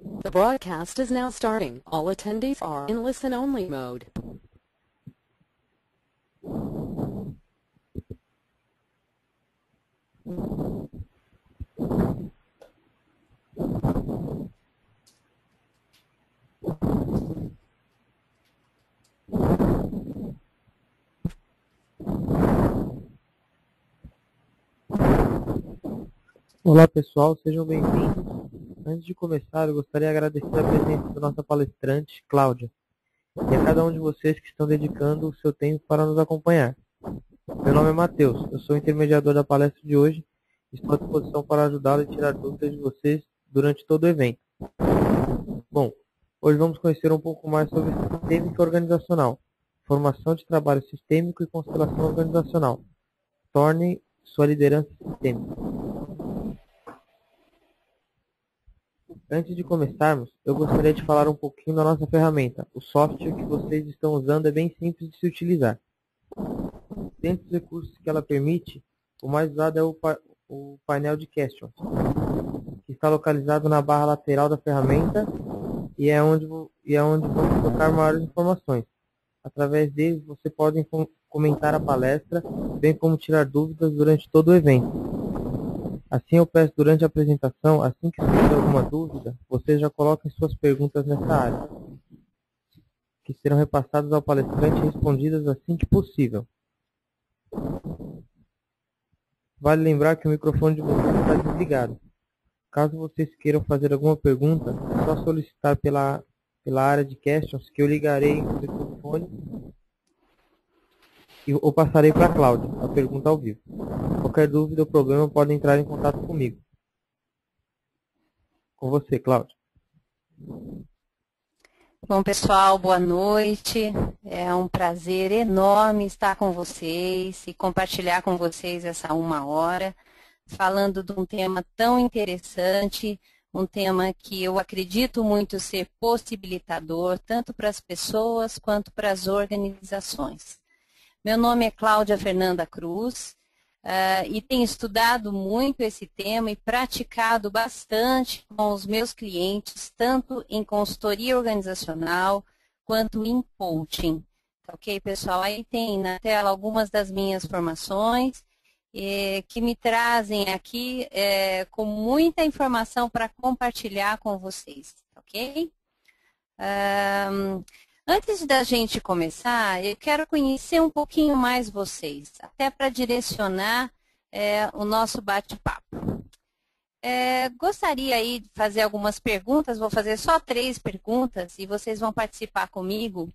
The broadcast is now starting. All attendees are in listen-only mode. Olá pessoal, sejam bem-vindos. Antes de começar, eu gostaria de agradecer a presença da nossa palestrante, Cláudia, e a cada um de vocês que estão dedicando o seu tempo para nos acompanhar. Meu nome é Matheus, eu sou o intermediador da palestra de hoje e estou à disposição para ajudá-lo e tirar dúvidas de vocês durante todo o evento. Bom, hoje vamos conhecer um pouco mais sobre sistêmica organizacional, formação de trabalho sistêmico e constelação organizacional. Torne sua liderança sistêmica. Antes de começarmos, eu gostaria de falar um pouquinho da nossa ferramenta. O software que vocês estão usando é bem simples de se utilizar. Dentre os recursos que ela permite, o mais usado é o painel de questions, que está localizado na barra lateral da ferramenta e é onde vamos colocar maiores informações. Através deles, você pode comentar a palestra, bem como tirar dúvidas durante todo o evento. Assim eu peço durante a apresentação, assim que surgir alguma dúvida, vocês já coloquem suas perguntas nessa área, que serão repassadas ao palestrante e respondidas assim que possível. Vale lembrar que o microfone de vocês está desligado. Caso vocês queiram fazer alguma pergunta, é só solicitar pela área de questions que eu ligarei o microfone ou passarei para a Cláudia a pergunta ao vivo. Qualquer dúvida ou problema pode entrar em contato comigo. Com você, Cláudia. Bom, pessoal, boa noite. É um prazer enorme estar com vocês e compartilhar com vocês essa 1 hora, falando de um tema tão interessante, um tema que eu acredito muito ser possibilitador, tanto para as pessoas quanto para as organizações. Meu nome é Cláudia Fernanda Cruz e tenho estudado muito esse tema e praticado bastante com os meus clientes, tanto em consultoria organizacional quanto em coaching. Ok, pessoal? Aí tem na tela algumas das minhas formações que me trazem aqui com muita informação para compartilhar com vocês, ok? Antes da gente começar, eu quero conhecer um pouquinho mais vocês, até para direcionar o nosso bate-papo. Gostaria aí de fazer algumas perguntas, vou fazer só 3 perguntas e vocês vão participar comigo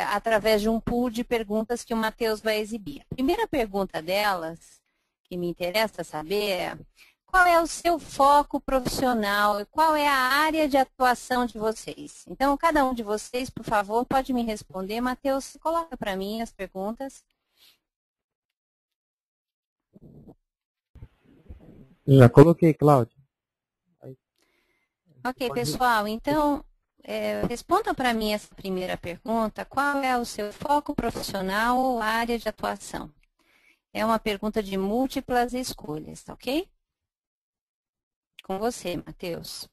através de um pool de perguntas que o Matheus vai exibir. A primeira pergunta delas, que me interessa saber, é: qual é o seu foco profissional e qual é a área de atuação de vocês? Então, cada um de vocês, por favor, pode me responder. Matheus, coloca para mim as perguntas. Já coloquei, Cláudia. Ok, pessoal. Então, responda para mim essa primeira pergunta. Qual é o seu foco profissional ou área de atuação? É uma pergunta de múltiplas escolhas, ok? Com você, Matheus.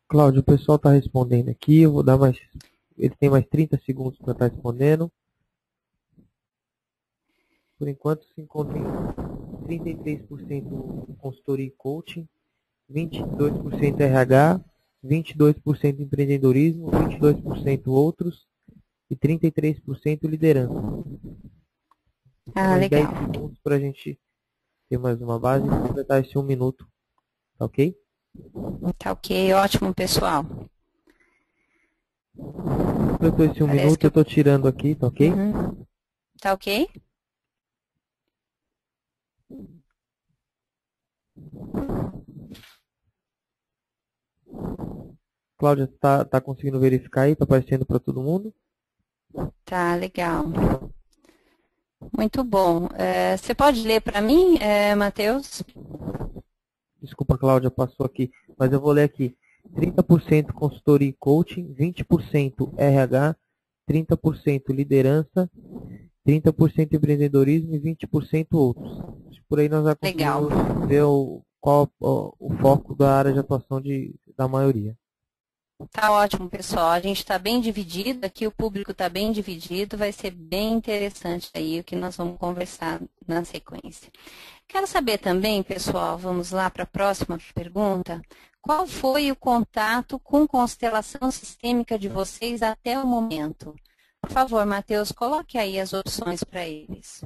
Cláudio, o pessoal está respondendo aqui, eu vou dar mais... Ele tem mais 30 segundos para estar respondendo. Por enquanto se encontra em 33% consultoria e coaching, 22% RH, 22% empreendedorismo, 22% outros e 33% liderança. Legal. 10 segundos para a gente ter mais uma base e completar esse 1 minuto. Tá ok? Tá ok, ótimo, pessoal. Completou esse 1 minuto, eu estou tirando aqui, tá ok? Uhum. Tá ok? Cláudia, tá conseguindo verificar aí? Tá aparecendo para todo mundo? Tá, legal. Muito bom. Você pode ler para mim, Matheus? Desculpa, Cláudia, passou aqui, mas eu vou ler aqui. 30% consultoria e coaching, 20% RH, 30% liderança 30% empreendedorismo e 20% outros. Acho que por aí nós já Legal. conseguimos ver qual o foco da área de atuação da maioria. Tá ótimo, pessoal. A gente está bem dividido, aqui o público está bem dividido, vai ser bem interessante aí o que nós vamos conversar na sequência. Quero saber também, pessoal, vamos lá para a próxima pergunta. Qual foi o contato com constelação sistêmica de vocês até o momento? Por favor, Matheus, coloque aí as opções para eles.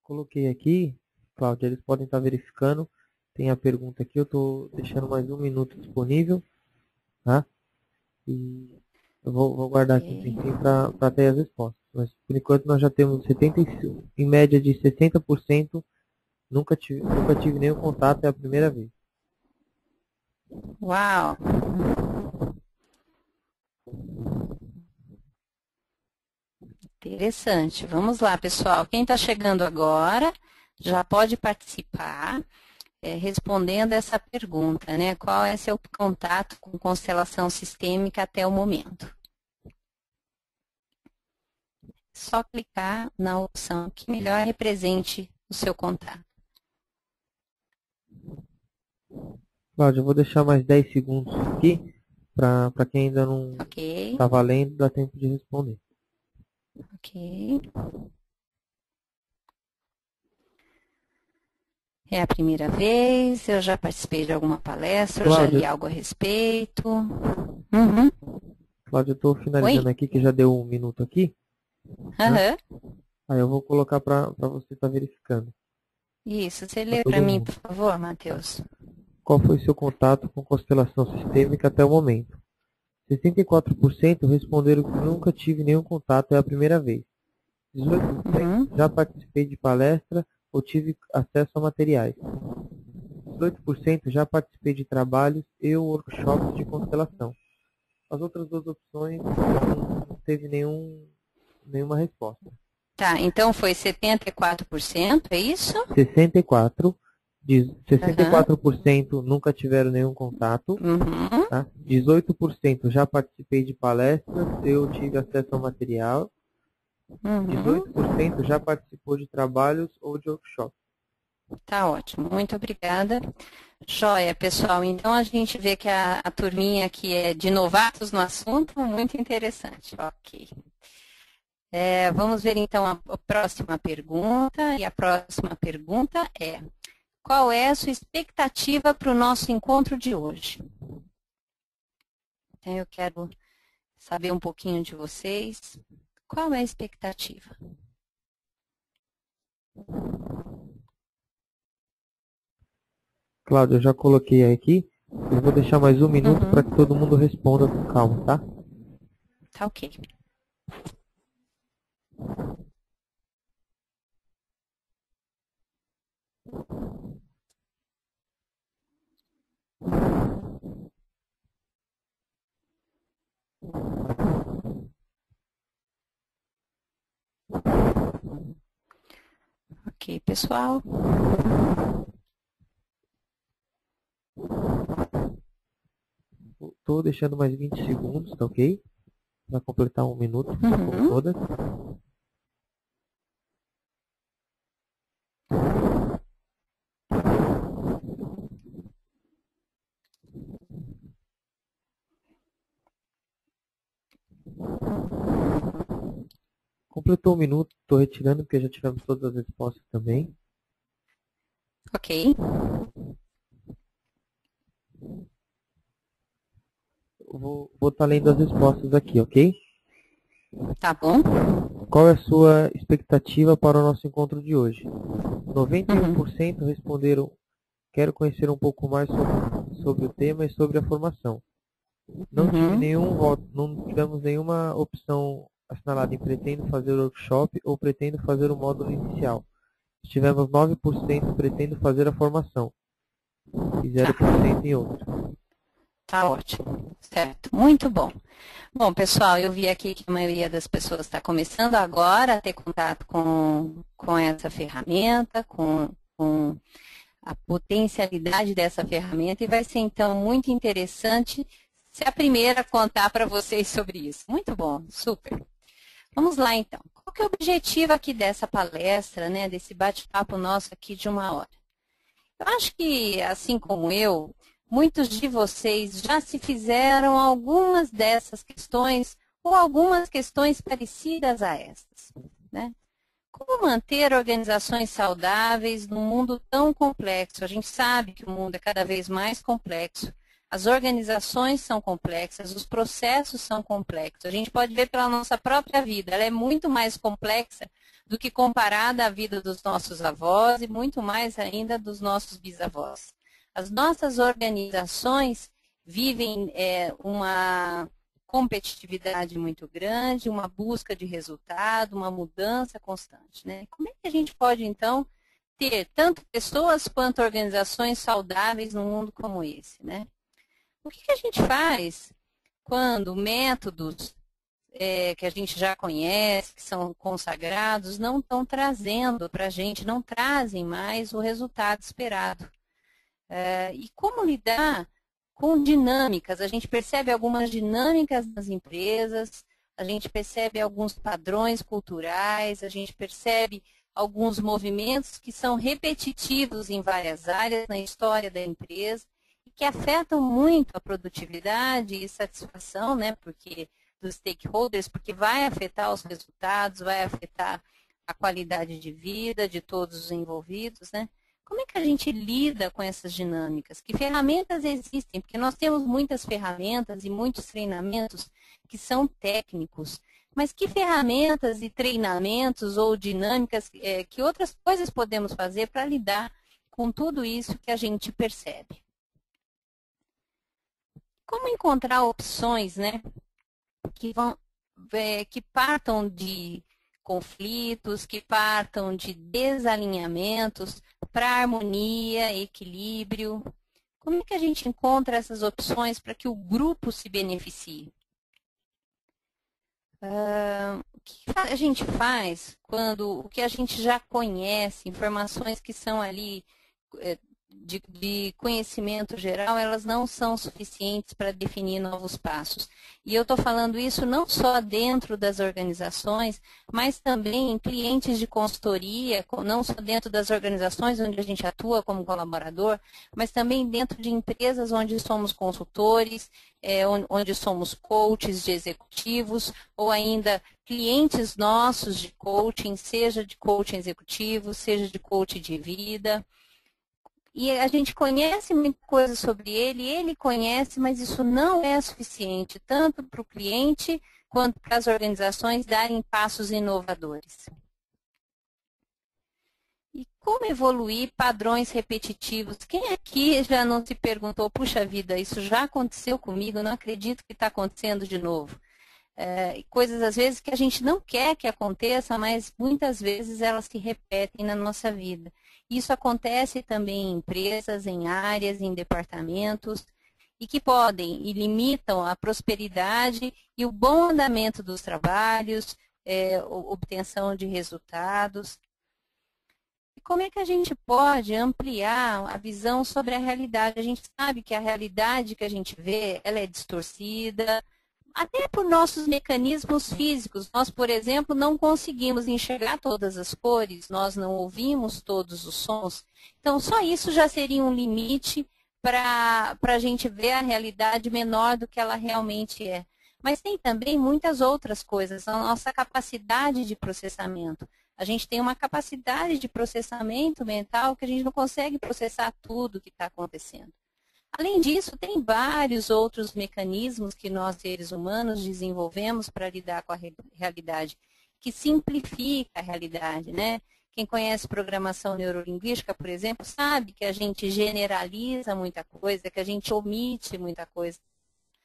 Coloquei aqui, Cláudia, eles podem estar verificando. Tem a pergunta aqui, eu estou deixando mais 1 minuto disponível, tá? E eu vou guardar aqui um tempinho para ter as respostas. Mas por enquanto nós já temos 75, em média de 60%, nunca tive nenhum contato, é a primeira vez. Uau! Interessante. Vamos lá, pessoal. Quem está chegando agora já pode participar respondendo essa pergunta, né? Qual é seu contato com constelação sistêmica até o momento? Só clicar na opção que melhor represente o seu contato. Cláudia, eu vou deixar mais 10 segundos aqui, para quem ainda não está valendo, dá tempo de responder. Ok. É a primeira vez, eu já participei de alguma palestra, Cláudia, eu já li algo a respeito. Cláudia, eu estou finalizando aqui, que já deu 1 minuto aqui. Né? Aí eu vou colocar para você estar verificando. Isso, você lê para mim, por favor, Matheus. Qual foi o seu contato com constelação sistêmica até o momento? 64% responderam que nunca tive nenhum contato, é a primeira vez. 18% já participei de palestra ou tive acesso a materiais. 18% já participei de trabalhos e workshops de constelação. As outras duas opções não teve nenhuma resposta. Tá, então foi 74%, é isso? 64%. 64% nunca tiveram nenhum contato. Tá? 18% já participei de palestras, eu tive acesso ao material. 18% já participou de trabalhos ou de workshops. Tá ótimo, muito obrigada. Joia, pessoal, então a gente vê que a turminha aqui é de novatos no assunto, muito interessante. Ok. Vamos ver então a próxima pergunta, e a próxima pergunta é: qual é a sua expectativa para o nosso encontro de hoje? Então, eu quero saber um pouquinho de vocês. Qual é a expectativa? Cláudia, eu já coloquei aqui. Eu vou deixar mais 1 minuto para que todo mundo responda com calma, tá? Tá ok. Ok, pessoal. Estou deixando mais 20 segundos, tá ok? Para completar 1 minuto, com todas. Completou 1 minuto, estou retirando porque já tivemos todas as respostas também. Ok. Vou estar lendo as respostas aqui, ok? Tá bom. Qual é a sua expectativa para o nosso encontro de hoje? 91% responderam: quero conhecer um pouco mais sobre o tema e sobre a formação. Não tivemos nenhuma opção assinalada em pretendo fazer o workshop ou pretendo fazer o módulo inicial. Tivemos 9% pretendo fazer a formação e 0% em outro. Tá ótimo, certo, muito bom. Bom, pessoal, eu vi aqui que a maioria das pessoas está começando agora a ter contato com essa ferramenta, com a potencialidade dessa ferramenta, e vai ser, então, muito interessante ser a primeira a contar para vocês sobre isso. Muito bom, super. Vamos lá, então. Qual que é o objetivo aqui dessa palestra, né, desse bate-papo nosso aqui de 1 hora? Eu acho que, assim como eu, muitos de vocês já se fizeram algumas dessas questões ou algumas questões parecidas a essas, né? Como manter organizações saudáveis num mundo tão complexo? A gente sabe que o mundo é cada vez mais complexo. As organizações são complexas, os processos são complexos. A gente pode ver pela nossa própria vida, ela é muito mais complexa do que comparada à vida dos nossos avós e muito mais ainda dos nossos bisavós. As nossas organizações vivem uma competitividade muito grande, uma busca de resultado, uma mudança constante, né? Como é que a gente pode, então, ter tanto pessoas quanto organizações saudáveis num mundo como esse, né? O que a gente faz quando métodos que a gente já conhece, que são consagrados, não estão trazendo para a gente, não trazem mais o resultado esperado? E como lidar com dinâmicas? A gente percebe algumas dinâmicas nas empresas, a gente percebe alguns padrões culturais, a gente percebe alguns movimentos que são repetitivos em várias áreas na história da empresa, que afetam muito a produtividade e satisfação, né, dos stakeholders, porque vai afetar os resultados, vai afetar a qualidade de vida de todos os envolvidos, né? Como é que a gente lida com essas dinâmicas? Que ferramentas existem? Porque nós temos muitas ferramentas e muitos treinamentos que são técnicos, mas que ferramentas e treinamentos ou dinâmicas, que outras coisas podemos fazer para lidar com tudo isso que a gente percebe? Como encontrar opções, né, que partam de conflitos, que partam de desalinhamentos para harmonia, equilíbrio? Como é que a gente encontra essas opções para que o grupo se beneficie? O que a gente faz quando o que a gente já conhece, informações que são ali de conhecimento geral, elas não são suficientes para definir novos passos. E eu estou falando isso não só dentro das organizações, mas também em clientes de consultoria, não só dentro das organizações onde a gente atua como colaborador, mas também dentro de empresas onde somos consultores, onde somos coaches de executivos, ou ainda clientes nossos de coaching, seja de coaching executivo, seja de coaching de vida. E a gente conhece muita coisa sobre ele conhece, mas isso não é suficiente, tanto para o cliente quanto para as organizações darem passos inovadores. E como evoluir padrões repetitivos? Quem aqui já não se perguntou, puxa vida, isso já aconteceu comigo, eu não acredito que está acontecendo de novo? Coisas às vezes que a gente não quer que aconteça, mas muitas vezes elas se repetem na nossa vida. Isso acontece também em empresas, em áreas, em departamentos, e que podem e limitam a prosperidade e o bom andamento dos trabalhos, obtenção de resultados. E como é que a gente pode ampliar a visão sobre a realidade? A gente sabe que a realidade que a gente vê, ela é distorcida, até por nossos mecanismos físicos. Nós, por exemplo, não conseguimos enxergar todas as cores, nós não ouvimos todos os sons. Então, só isso já seria um limite para a gente ver a realidade menor do que ela realmente é. Mas tem também muitas outras coisas, a nossa capacidade de processamento. A gente tem uma capacidade de processamento mental que a gente não consegue processar tudo o que está acontecendo. Além disso, tem vários outros mecanismos que nós, seres humanos, desenvolvemos para lidar com a realidade, que simplifica a realidade, né? Quem conhece programação neurolinguística, por exemplo, sabe que a gente generaliza muita coisa, que a gente omite muita coisa,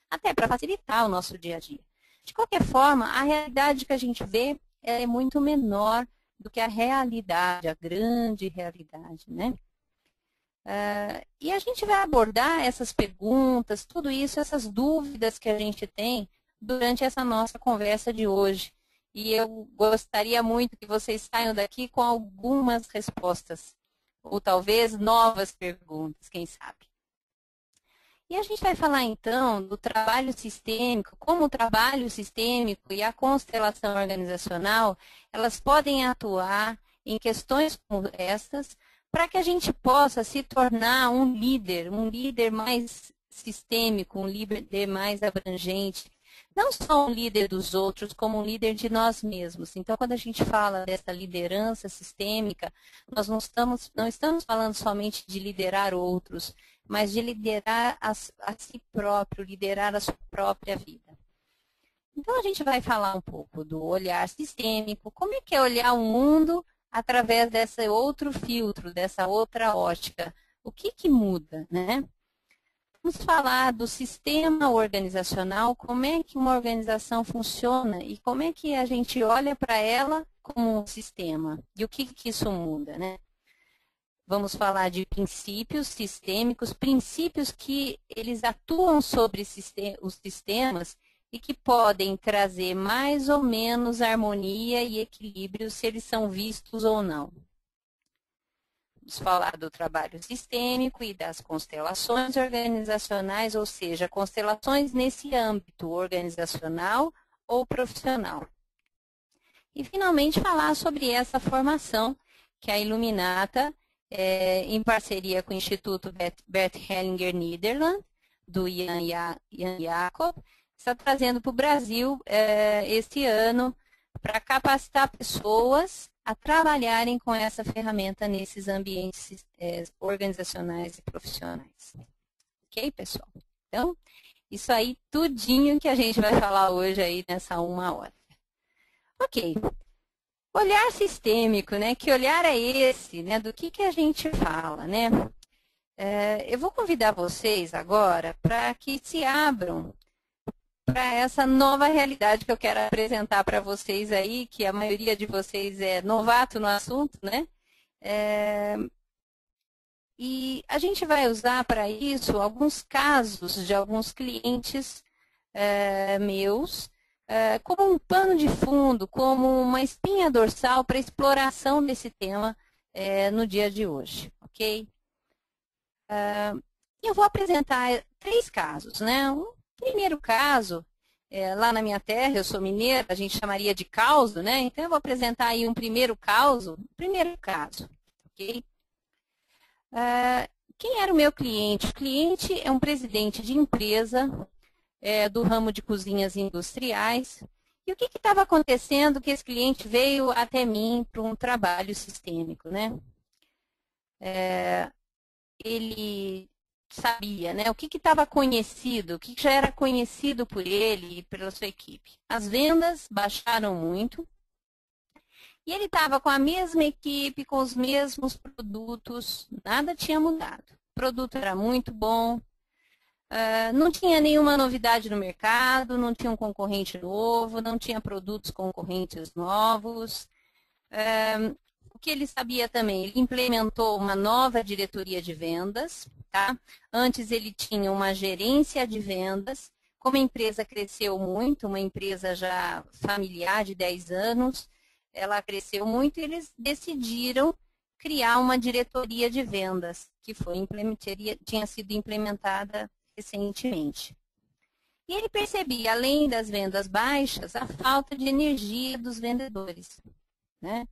até para facilitar o nosso dia a dia. De qualquer forma, a realidade que a gente vê é muito menor do que a realidade, a grande realidade, né? E a gente vai abordar essas perguntas, tudo isso, essas dúvidas que a gente tem durante essa nossa conversa de hoje. E eu gostaria muito que vocês saiam daqui com algumas respostas, ou talvez novas perguntas, quem sabe. E a gente vai falar então do trabalho sistêmico, como o trabalho sistêmico e a constelação organizacional, elas podem atuar em questões como estas, para que a gente possa se tornar um líder mais sistêmico, um líder mais abrangente, não só um líder dos outros, como um líder de nós mesmos. Então, quando a gente fala dessa liderança sistêmica, nós não estamos falando somente de liderar outros, mas de liderar a si próprio, liderar a sua própria vida. Então, a gente vai falar um pouco do olhar sistêmico, como é que é olhar o mundo através desse outro filtro, dessa outra ótica. O que muda, né? Vamos falar do sistema organizacional, como é que uma organização funciona e como é que a gente olha para ela como um sistema e o que isso muda, né? Vamos falar de princípios sistêmicos, princípios que eles atuam sobre os sistemas e que podem trazer mais ou menos harmonia e equilíbrio se eles são vistos ou não. Vamos falar do trabalho sistêmico e das constelações organizacionais, ou seja, constelações nesse âmbito organizacional ou profissional. E, finalmente, falar sobre essa formação que a Iluminata, em parceria com o Instituto Bert Hellinger Nederland, do Jan Jacob, está trazendo para o Brasil este ano para capacitar pessoas a trabalharem com essa ferramenta nesses ambientes organizacionais e profissionais. Ok, pessoal? Então, isso aí tudinho que a gente vai falar hoje aí nessa 1 hora. Ok. Olhar sistêmico, né? Que olhar é esse, né? Do que a gente fala, né? Eu vou convidar vocês agora para que se abram para essa nova realidade que eu quero apresentar para vocês aí, que a maioria de vocês é novato no assunto, né? E a gente vai usar para isso alguns casos de alguns clientes meus, como um pano de fundo, como uma espinha dorsal para exploração desse tema no dia de hoje, ok? Eu vou apresentar 3 casos, né? Primeiro caso, lá na minha terra, eu sou mineira, a gente chamaria de caso, né? Então, eu vou apresentar aí um primeiro caso, ok? Quem era o meu cliente? O cliente é um presidente de empresa do ramo de cozinhas industriais. E o que estava acontecendo que esse cliente veio até mim para um trabalho sistêmico, né? Ele sabia, né? O que estava conhecido, o que já era conhecido por ele e pela sua equipe. As vendas baixaram muito e ele estava com a mesma equipe, com os mesmos produtos, nada tinha mudado. O produto era muito bom, não tinha nenhuma novidade no mercado, não tinha um concorrente novo, não tinha produtos concorrentes novos. O que ele sabia também, ele implementou uma nova diretoria de vendas. Tá? Antes ele tinha uma gerência de vendas, como a empresa cresceu muito, uma empresa já familiar de 10 anos, ela cresceu muito e eles decidiram criar uma diretoria de vendas, que tinha sido implementada recentemente. E ele percebia, além das vendas baixas, a falta de energia dos vendedores, né?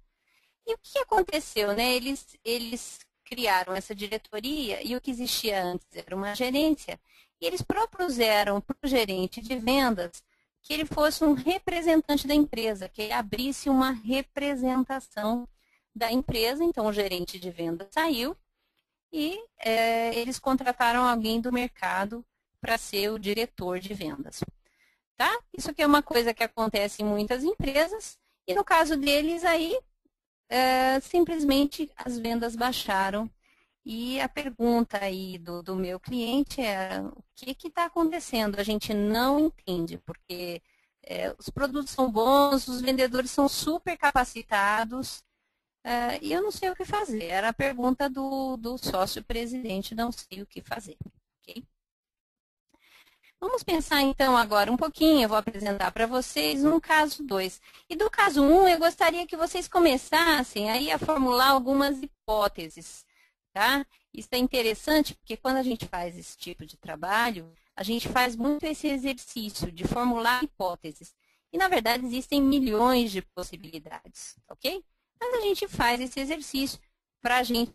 E o que aconteceu, né? Eles criaram essa diretoria e o que existia antes era uma gerência. E eles propuseram para o gerente de vendas que ele fosse um representante da empresa, que ele abrisse uma representação da empresa. Então, o gerente de vendas saiu e eles contrataram alguém do mercado para ser o diretor de vendas. Tá? Isso aqui é uma coisa que acontece em muitas empresas e no caso deles aí, simplesmente as vendas baixaram. E a pergunta aí do meu cliente é o que está acontecendo? A gente não entende, porque os produtos são bons, os vendedores são super capacitados e eu não sei o que fazer. Era a pergunta do sócio-presidente, não sei o que fazer. Okay? Vamos pensar então agora um pouquinho, eu vou apresentar para vocês um caso 2. E do caso 1, eu gostaria que vocês começassem aí a formular algumas hipóteses tá? Isso é interessante porque quando a gente faz esse tipo de trabalho, a gente faz muito esse exercício de formular hipóteses. E, na verdade, existem milhões de possibilidades, ok? Mas a gente faz esse exercício para a gente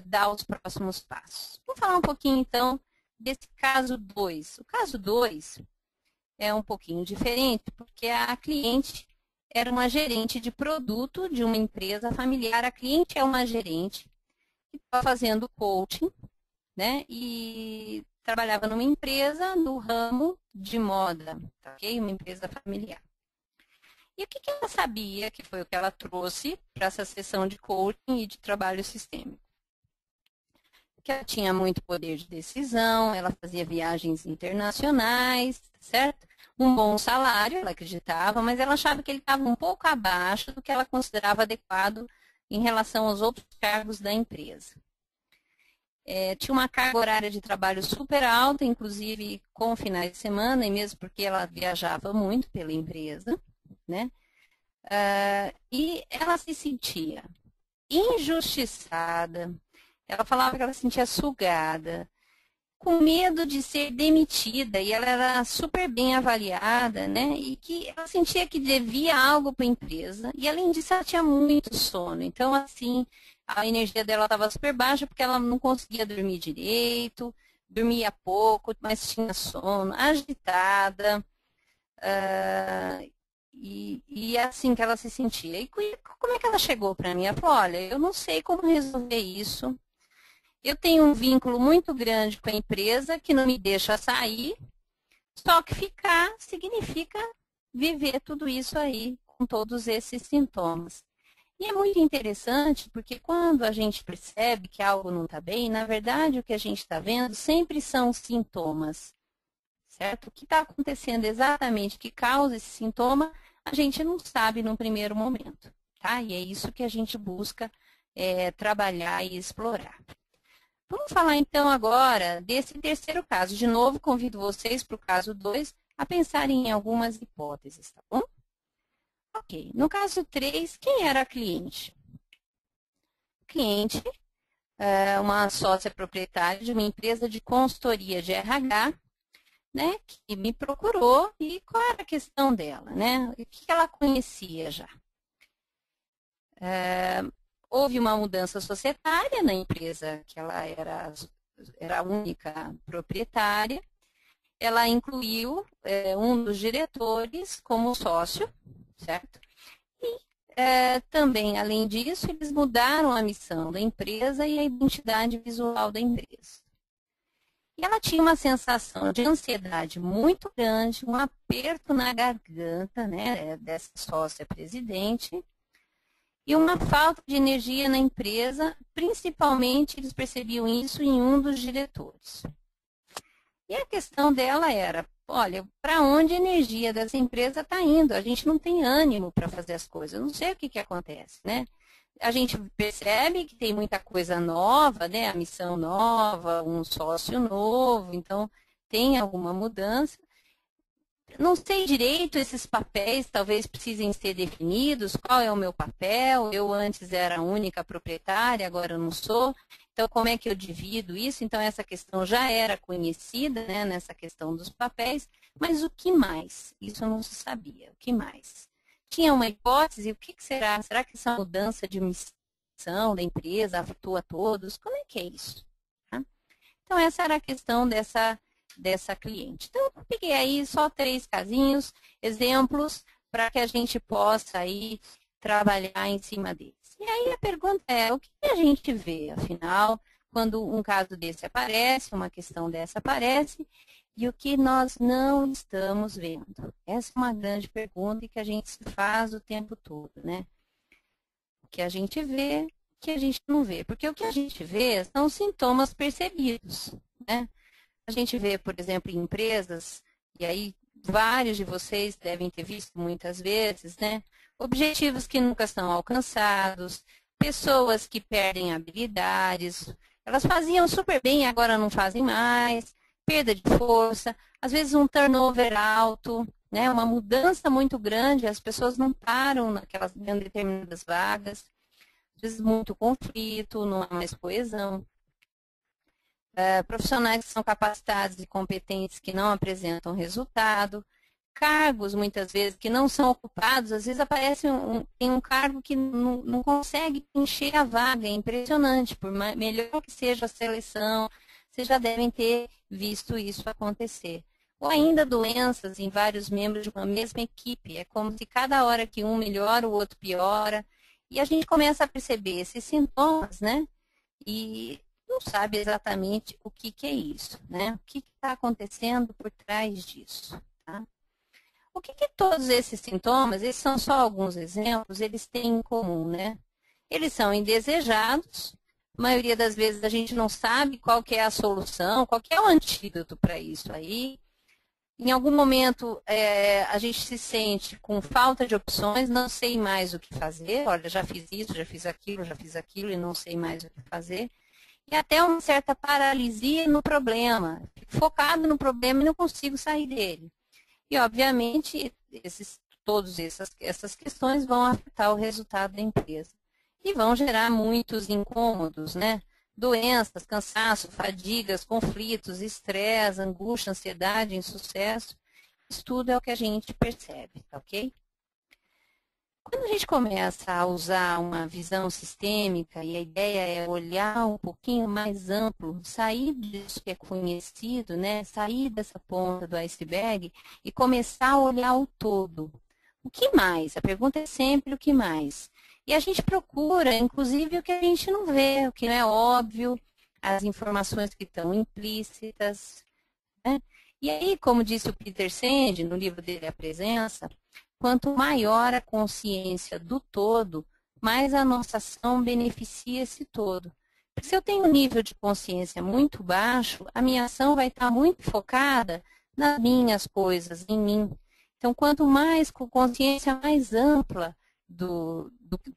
dar os próximos passos. Vou falar um pouquinho, então, desse caso 2. O caso 2 é um pouquinho diferente, porque a cliente era uma gerente de produto de uma empresa familiar. A cliente é uma gerente que estava fazendo coaching, né? E trabalhava numa empresa no ramo de moda, tá, ok? Uma empresa familiar. E o que ela sabia, que foi o que ela trouxe para essa sessão de coaching e de trabalho sistêmico? Que ela tinha muito poder de decisão, ela fazia viagens internacionais, certo? Um bom salário, ela acreditava, mas ela achava que ele estava um pouco abaixo do que ela considerava adequado em relação aos outros cargos da empresa. Tinha uma carga horária de trabalho super alta, inclusive com finais de semana, e mesmo porque ela viajava muito pela empresa, né? E ela se sentia injustiçada, ela falava que ela se sentia sugada, com medo de ser demitida, e ela era super bem avaliada, né? E que ela sentia que devia algo para a empresa, e além disso ela tinha muito sono, então assim, a energia dela estava super baixa porque ela não conseguia dormir direito, dormia pouco, mas tinha sono, agitada, e assim que ela se sentia. E como é que ela chegou para mim? Ela falou, olha, eu não sei como resolver isso, eu tenho um vínculo muito grande com a empresa que não me deixa sair, só que ficar significa viver tudo isso aí, com todos esses sintomas. E é muito interessante porque quando a gente percebe que algo não está bem, na verdade o que a gente está vendo sempre são sintomas, certo? O que está acontecendo exatamente, que causa esse sintoma, a gente não sabe no primeiro momento, tá? E é isso que a gente busca trabalhar e explorar. Vamos falar então agora desse terceiro caso. De novo, convido vocês para o caso 2 a pensarem em algumas hipóteses, tá bom? Ok, no caso 3, quem era a cliente? A cliente é uma sócia proprietária de uma empresa de consultoria de RH, né, que me procurou e qual era a questão dela, né? O que ela conhecia já? Houve uma mudança societária na empresa que ela era a única proprietária. Ela incluiu um dos diretores como sócio, certo? E também, além disso, eles mudaram a missão da empresa e a identidade visual da empresa. E ela tinha uma sensação de ansiedade muito grande, um aperto na garganta, né, dessa sócia presidente, e uma falta de energia na empresa, principalmente eles percebiam isso em um dos diretores. E a questão dela era, olha, para onde a energia dessa empresa está indo? A gente não tem ânimo para fazer as coisas, eu não sei o que acontece, né? A gente percebe que tem muita coisa nova, né? A missão nova, um sócio novo, então tem alguma mudança. Não sei direito, esses papéis talvez precisem ser definidos, qual é o meu papel, eu antes era a única proprietária, agora eu não sou, então como é que eu divido isso? Então essa questão já era conhecida, né, nessa questão dos papéis, mas o que mais? Isso não se sabia, o que mais? Tinha uma hipótese, o que será? Será que essa mudança de missão da empresa afetou a todos? Como é que é isso? Tá? Então essa era a questão dessa cliente. Então, eu peguei aí só 3 casinhos, exemplos, para que a gente possa aí trabalhar em cima deles. E aí a pergunta é, o que a gente vê, afinal, quando um caso desse aparece, uma questão dessa aparece, e o que nós não estamos vendo? Essa é uma grande pergunta que a gente se faz o tempo todo, né? O que a gente vê, o que a gente não vê. Porque o que a gente vê são sintomas percebidos, né? A gente vê, por exemplo, em empresas, e aí vários de vocês devem ter visto muitas vezes, né? Objetivos que nunca são alcançados, pessoas que perdem habilidades, elas faziam super bem e agora não fazem mais, perda de força, às vezes um turnover alto, né? Uma mudança muito grande, as pessoas não param em determinadas vagas, Às vezes muito conflito, não há mais coesão. Profissionais que são capacitados e competentes que não apresentam resultado. Cargos, muitas vezes, que não são ocupados, às vezes aparece tem um cargo que não consegue encher a vaga, é impressionante, por melhor que seja a seleção, vocês já devem ter visto isso acontecer. Ou ainda doenças em vários membros de uma mesma equipe, é como se cada hora que um melhora, o outro piora, e a gente começa a perceber esses sintomas, né? E não sabe exatamente o que é isso, né? O que está acontecendo por trás disso, tá? O que todos esses sintomas, esses são só alguns exemplos, eles têm em comum, né? Eles são indesejados, a maioria das vezes a gente não sabe qual que é a solução, qual que é o antídoto para isso aí. Em algum momento a gente se sente com falta de opções, não sei mais o que fazer, olha, já fiz isso, já fiz aquilo e não sei mais o que fazer. E até uma certa paralisia no problema, focado no problema e não consigo sair dele. E, obviamente, todas essas questões vão afetar o resultado da empresa. E vão gerar muitos incômodos, né? Doenças, cansaço, fadigas, conflitos, estresse, angústia, ansiedade, insucesso. Isso tudo é o que a gente percebe, tá ok? Quando a gente começa a usar uma visão sistêmica, e a ideia é olhar um pouquinho mais amplo, sair disso que é conhecido, né? Sair dessa ponta do iceberg e começar a olhar o todo. O que mais? A pergunta é sempre o que mais. E a gente procura, inclusive, o que a gente não vê, o que não é óbvio, as informações que estão implícitas, né? E aí, como disse o Peter Senge, no livro dele A Presença, quanto maior a consciência do todo, mais a nossa ação beneficia esse todo. Porque se eu tenho um nível de consciência muito baixo, a minha ação vai estar muito focada nas minhas coisas, em mim. Então, quanto mais com consciência mais ampla do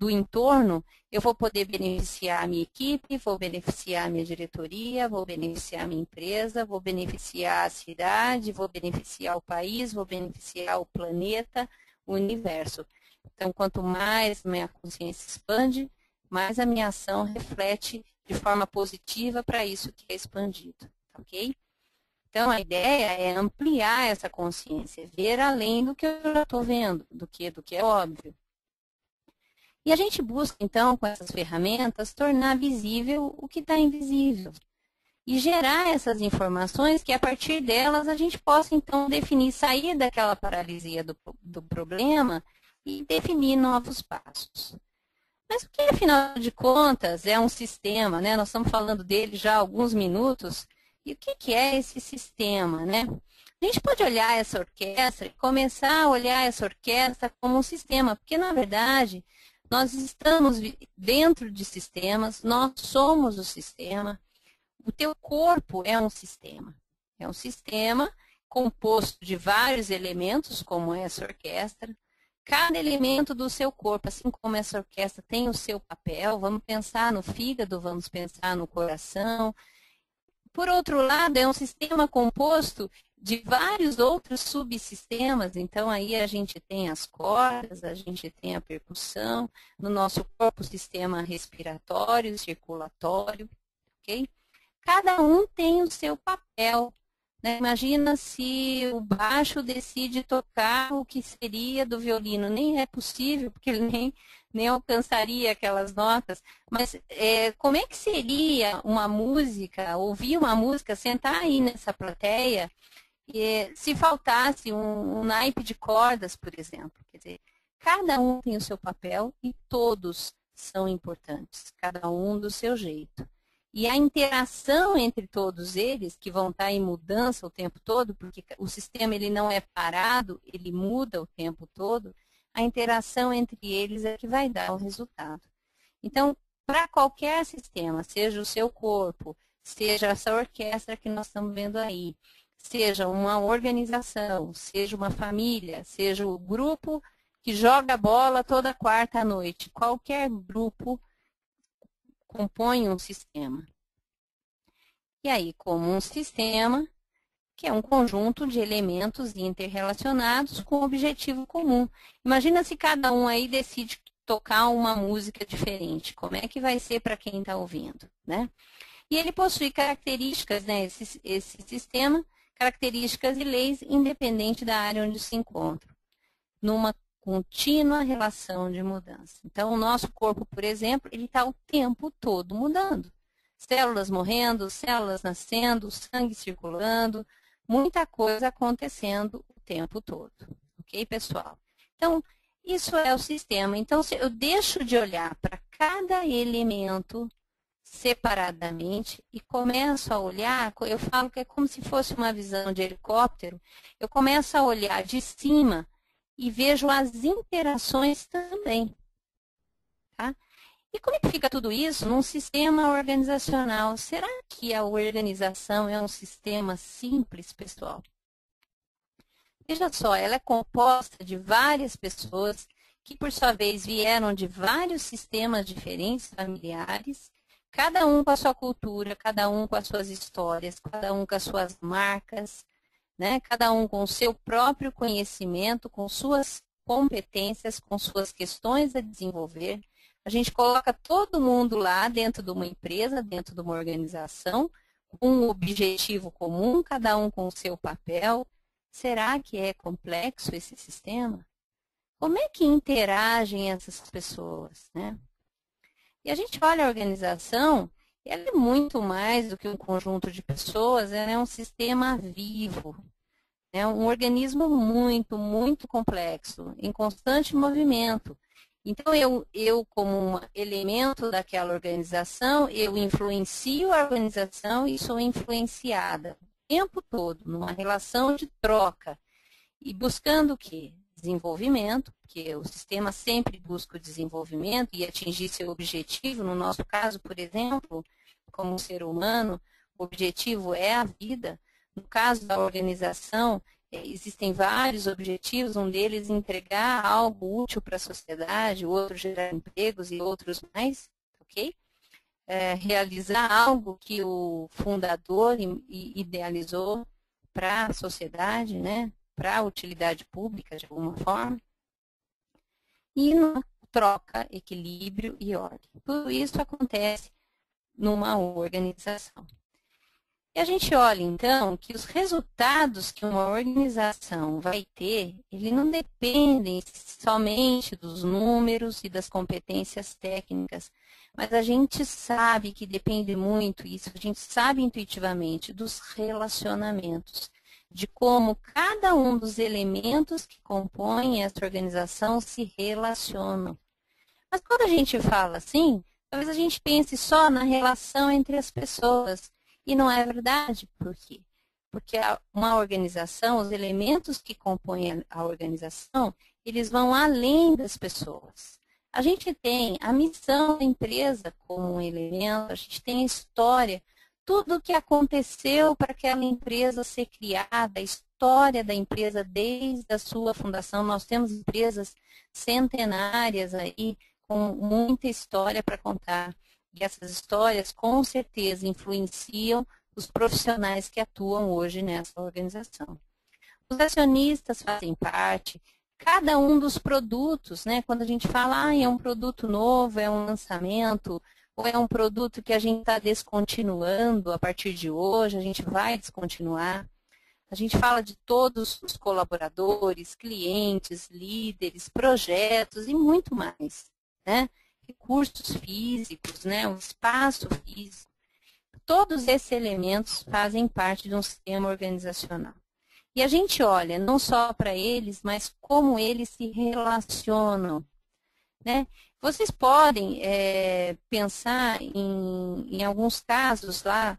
entorno, eu vou poder beneficiar a minha equipe, vou beneficiar a minha diretoria, vou beneficiar a minha empresa, vou beneficiar a cidade, vou beneficiar o país, vou beneficiar o planeta, o universo. Então, quanto mais minha consciência expande, mais a minha ação reflete de forma positiva para isso que é expandido, ok? Então, a ideia é ampliar essa consciência, ver além do que eu já estou vendo, do que é óbvio. E a gente busca, então, com essas ferramentas, tornar visível o que está invisível. E gerar essas informações que, a partir delas, a gente possa, então, definir, sair daquela paralisia do problema e definir novos passos. Mas o que, afinal de contas, é um sistema, né? Nós estamos falando dele já há alguns minutos. E o que é esse sistema, né? A gente pode olhar essa orquestra e começar a olhar essa orquestra como um sistema, porque, na verdade, nós estamos dentro de sistemas, nós somos o sistema. O teu corpo é um sistema. É um sistema composto de vários elementos, como essa orquestra. Cada elemento do seu corpo, assim como essa orquestra tem o seu papel, vamos pensar no fígado, vamos pensar no coração. Por outro lado, é um sistema composto de vários outros subsistemas, então aí a gente tem as cordas, a gente tem a percussão, no nosso corpo o sistema respiratório, circulatório, ok? Cada um tem o seu papel, né? Imagina se o baixo decide tocar o que seria do violino, nem é possível, porque ele nem alcançaria aquelas notas, mas como é que seria uma música, ouvir uma música, sentar aí nessa plateia, se faltasse um naipe de cordas, por exemplo? Quer dizer, cada um tem o seu papel e todos são importantes, cada um do seu jeito. E a interação entre todos eles, que vão estar em mudança o tempo todo, porque o sistema ele não é parado, ele muda o tempo todo, a interação entre eles é que vai dar o resultado. Então, para qualquer sistema, seja o seu corpo, seja essa orquestra que nós estamos vendo aí, seja uma organização, seja uma família, seja o grupo que joga bola toda quarta à noite, qualquer grupo compõe um sistema. E aí, como um sistema, que é um conjunto de elementos interrelacionados com um objetivo comum. Imagina se cada um aí decide tocar uma música diferente? Como é que vai ser para quem está ouvindo, né? E ele possui características, né, esse sistema, características e leis independente da área onde se encontra, numa contínua relação de mudança. Então, o nosso corpo, por exemplo, ele está o tempo todo mudando. Células morrendo, células nascendo, sangue circulando, muita coisa acontecendo o tempo todo. Ok, pessoal? Então, isso é o sistema. Então, se eu deixo de olhar para cada elemento separadamente e começo a olhar, eu falo que é como se fosse uma visão de helicóptero, eu começo a olhar de cima e vejo as interações também. Tá? E como é que fica tudo isso num sistema organizacional? Será que a organização é um sistema simples, pessoal? Veja só, ela é composta de várias pessoas que, por sua vez, vieram de vários sistemas diferentes familiares, cada um com a sua cultura, cada um com as suas histórias, cada um com as suas marcas, né? Cada um com o seu próprio conhecimento, com suas competências, com suas questões a desenvolver. A gente coloca todo mundo lá dentro de uma empresa, dentro de uma organização, com um objetivo comum, cada um com o seu papel. Será que é complexo esse sistema? Como é que interagem essas pessoas, né? E a gente olha a organização, ela é muito mais do que um conjunto de pessoas, ela é um sistema vivo, né? Um organismo muito, muito complexo, em constante movimento. Então, eu como um elemento daquela organização, eu influencio a organização e sou influenciada o tempo todo, numa relação de troca. E buscando o quê? Desenvolvimento, porque o sistema sempre busca o desenvolvimento e atingir seu objetivo. No nosso caso, por exemplo, como ser humano, o objetivo é a vida. No caso da organização, existem vários objetivos, um deles entregar algo útil para a sociedade, o outro gerar empregos e outros mais, ok? Realizar algo que o fundador idealizou para a sociedade, né? Para a utilidade pública, de alguma forma. E numa troca, equilíbrio e ordem. Tudo isso acontece numa organização. E a gente olha, então, que os resultados que uma organização vai ter, ele não dependem somente dos números e das competências técnicas, mas a gente sabe que depende muito, isso a gente sabe intuitivamente, dos relacionamentos, de como cada um dos elementos que compõem essa organização se relacionam. Mas quando a gente fala assim, talvez a gente pense só na relação entre as pessoas, e não é verdade. Por quê? Porque uma organização, os elementos que compõem a organização, eles vão além das pessoas. A gente tem a missão da empresa como um elemento, a gente tem a história, tudo o que aconteceu para aquela empresa ser criada, a história da empresa desde a sua fundação. Nós temos empresas centenárias aí, com muita história para contar. E essas histórias, com certeza, influenciam os profissionais que atuam hoje nessa organização. Os acionistas fazem parte, cada um dos produtos, né? Quando a gente fala, é um produto novo, é um lançamento, ou é um produto que a gente está descontinuando a partir de hoje, a gente vai descontinuar. A gente fala de todos os colaboradores, clientes, líderes, projetos e muito mais, né? Recursos físicos, né? O espaço físico. Todos esses elementos fazem parte de um sistema organizacional. E a gente olha não só para eles, mas como eles se relacionam, né? Vocês podem pensar em alguns casos lá.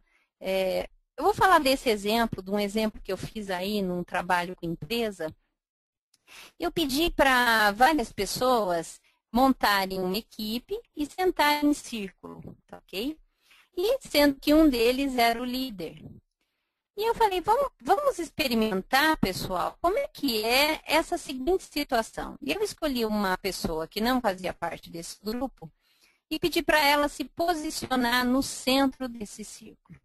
Eu vou falar desse exemplo, de um exemplo que eu fiz aí num trabalho com empresa. Eu pedi para várias pessoas montarem uma equipe e sentarem em círculo, tá, ok? E sendo que um deles era o líder. E eu falei, vamos experimentar, pessoal, como é que é essa seguinte situação. E eu escolhi uma pessoa que não fazia parte desse grupo e pedi para ela se posicionar no centro desse círculo.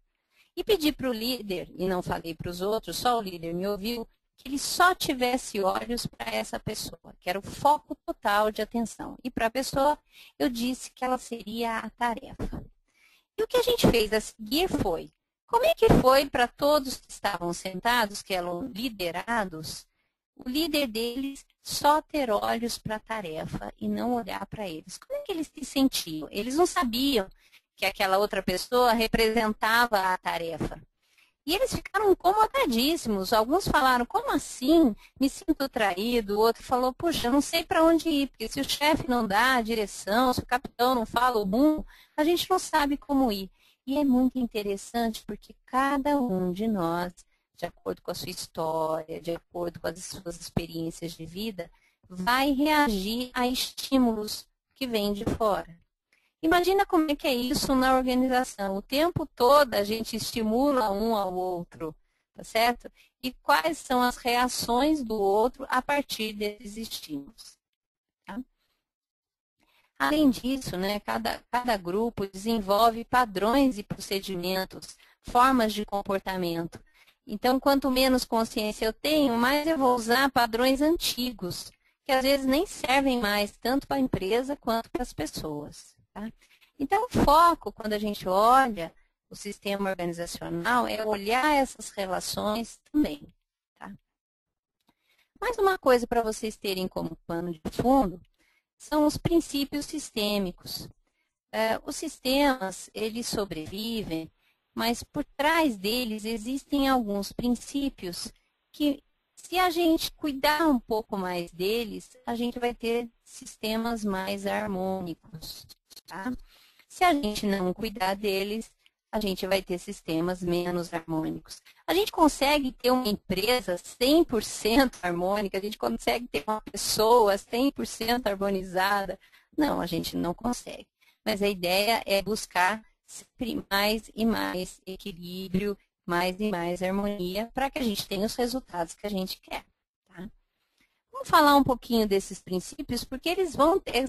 E pedi para o líder, e não falei para os outros, só o líder me ouviu, que ele só tivesse olhos para essa pessoa, que era o foco total de atenção. E para a pessoa, eu disse que ela seria a tarefa. E o que a gente fez a seguir foi, como é que foi para todos que estavam sentados, que eram liderados, o líder deles só ter olhos para a tarefa e não olhar para eles? Como é que eles se sentiam? Eles não sabiam que aquela outra pessoa representava a tarefa. E eles ficaram incomodadíssimos. Alguns falaram, como assim? Me sinto traído. O outro falou, puxa, eu não sei para onde ir, porque se o chefe não dá a direção, se o capitão não fala o bum, a gente não sabe como ir. E é muito interessante porque cada um de nós, de acordo com a sua história, de acordo com as suas experiências de vida, vai reagir a estímulos que vêm de fora. Imagina como é que é isso na organização. O tempo todo a gente estimula um ao outro, tá certo? E quais são as reações do outro a partir desses estímulos. Tá? Além disso, né, cada grupo desenvolve padrões e procedimentos, formas de comportamento. Então, quanto menos consciência eu tenho, mais eu vou usar padrões antigos, que às vezes nem servem mais tanto para a empresa quanto para as pessoas. Tá? Então, o foco, quando a gente olha o sistema organizacional, é olhar essas relações também. Tá? Mais uma coisa para vocês terem como pano de fundo são os princípios sistêmicos. Os sistemas, eles sobrevivem, mas por trás deles existem alguns princípios que, se a gente cuidar um pouco mais deles, a gente vai ter sistemas mais harmônicos. Tá? Se a gente não cuidar deles, a gente vai ter sistemas menos harmônicos. A gente consegue ter uma empresa 100% harmônica, a gente consegue ter uma pessoa 100% harmonizada. Não, a gente não consegue. Mas a ideia é buscar sempre mais e mais equilíbrio, mais e mais harmonia, para que a gente tenha os resultados que a gente quer. Tá? Vamos falar um pouquinho desses princípios, porque eles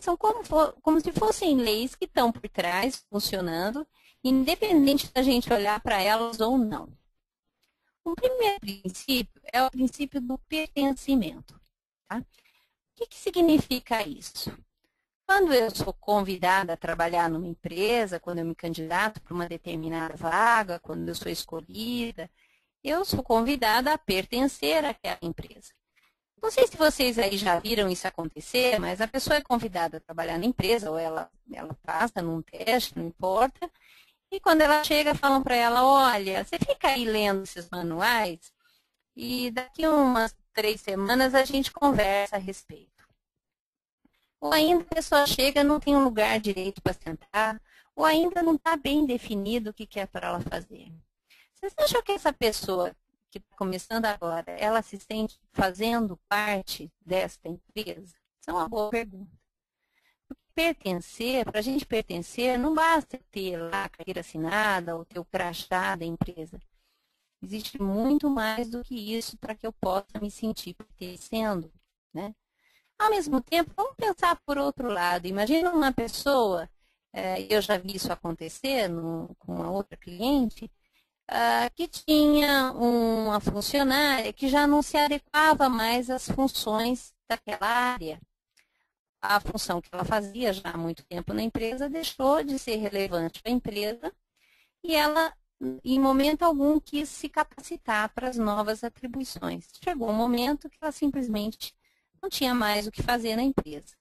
são como se fossem leis que estão por trás, funcionando, independente da gente olhar para elas ou não. O primeiro princípio é o princípio do pertencimento. Tá? O que significa isso? Quando eu sou convidada a trabalhar numa empresa, quando eu me candidato para uma determinada vaga, quando eu sou escolhida, eu sou convidada a pertencer àquela empresa. Não sei se vocês aí já viram isso acontecer, mas a pessoa é convidada a trabalhar na empresa, ou ela passa num teste, não importa, e quando ela chega, falam para ela, olha, você fica aí lendo esses manuais e daqui umas 3 semanas a gente conversa a respeito. Ou ainda a pessoa chega, não tem um lugar direito para sentar, ou ainda não está bem definido o que é para ela fazer. Vocês acham que essa pessoa que está começando agora, ela se sente fazendo parte desta empresa? Isso é uma boa pergunta. Porque pertencer, para a gente pertencer, não basta ter lá a carteira assinada ou ter o crachá da empresa. Existe muito mais do que isso para que eu possa me sentir pertencendo, né? Ao mesmo tempo, vamos pensar por outro lado. Imagina uma pessoa, eu já vi isso acontecer com uma outra cliente, que tinha uma funcionária que já não se adequava mais às funções daquela área. A função que ela fazia já há muito tempo na empresa deixou de ser relevante para a empresa e ela, em momento algum, quis se capacitar para as novas atribuições. Chegou um momento que ela simplesmente não tinha mais o que fazer na empresa.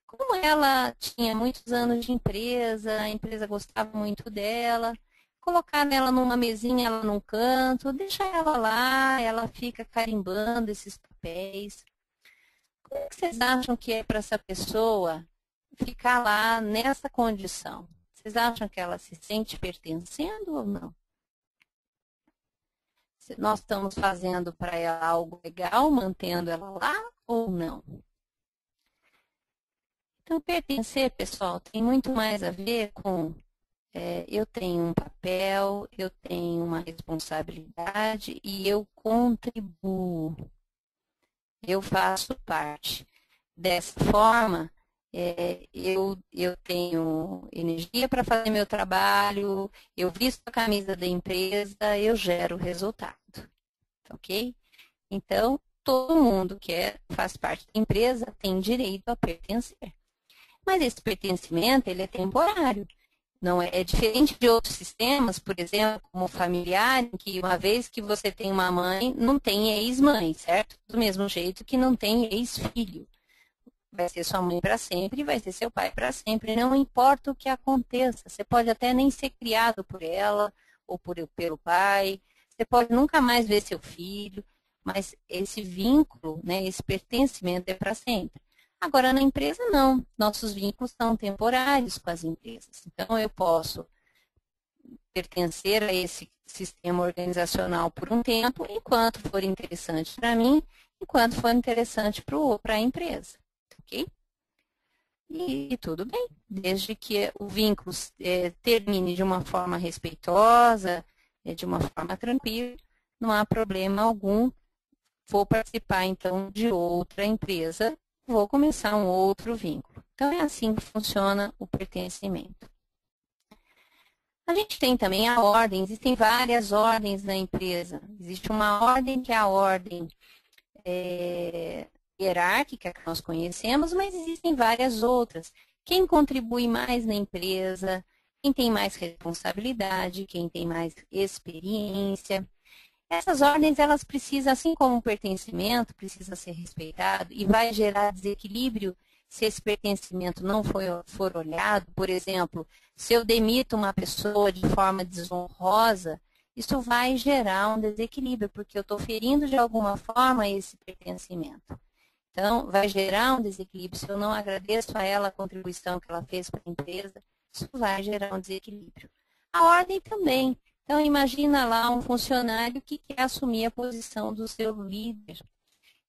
Como ela tinha muitos anos de empresa, a empresa gostava muito dela, colocaram ela numa mesinha, ela num canto, deixa ela lá, ela fica carimbando esses papéis. Como é que vocês acham que é para essa pessoa ficar lá nessa condição? Vocês acham que ela se sente pertencendo ou não? Se nós estamos fazendo para ela algo legal, mantendo ela lá ou não? Então, pertencer, pessoal, tem muito mais a ver com eu tenho um papel, eu tenho uma responsabilidade e eu contribuo. Eu faço parte. Dessa forma, eu tenho energia para fazer meu trabalho, eu visto a camisa da empresa, eu gero resultado. Ok? Então, todo mundo que faz parte da empresa tem direito a pertencer. Mas esse pertencimento, ele é temporário. Não é diferente de outros sistemas, por exemplo, como familiar, em que uma vez que você tem uma mãe, não tem ex-mãe, certo? Do mesmo jeito que não tem ex-filho. Vai ser sua mãe para sempre, vai ser seu pai para sempre. Não importa o que aconteça. Você pode até nem ser criado por ela ou pelo pai. Você pode nunca mais ver seu filho. Mas esse vínculo, né, esse pertencimento é para sempre. Agora, na empresa, não. Nossos vínculos são temporários com as empresas. Então, eu posso pertencer a esse sistema organizacional por um tempo, enquanto for interessante para mim, enquanto for interessante para a empresa. Ok? E tudo bem, desde que o vínculo termine de uma forma respeitosa, de uma forma tranquila, não há problema algum. Vou participar, então, de outra empresa, vou começar um outro vínculo. Então, é assim que funciona o pertencimento. A gente tem também a ordem, existem várias ordens na empresa. Existe uma ordem que é a ordem hierárquica, que nós conhecemos, mas existem várias outras. Quem contribui mais na empresa, quem tem mais responsabilidade, quem tem mais experiência. Essas ordens, elas precisam, assim como o pertencimento, precisa ser respeitado e vai gerar desequilíbrio se esse pertencimento não for olhado. Por exemplo, se eu demito uma pessoa de forma desonrosa, isso vai gerar um desequilíbrio, porque eu estou ferindo de alguma forma esse pertencimento. Então, vai gerar um desequilíbrio. Se eu não agradeço a ela a contribuição que ela fez para a empresa, isso vai gerar um desequilíbrio. A ordem também. Então, imagina lá um funcionário que quer assumir a posição do seu líder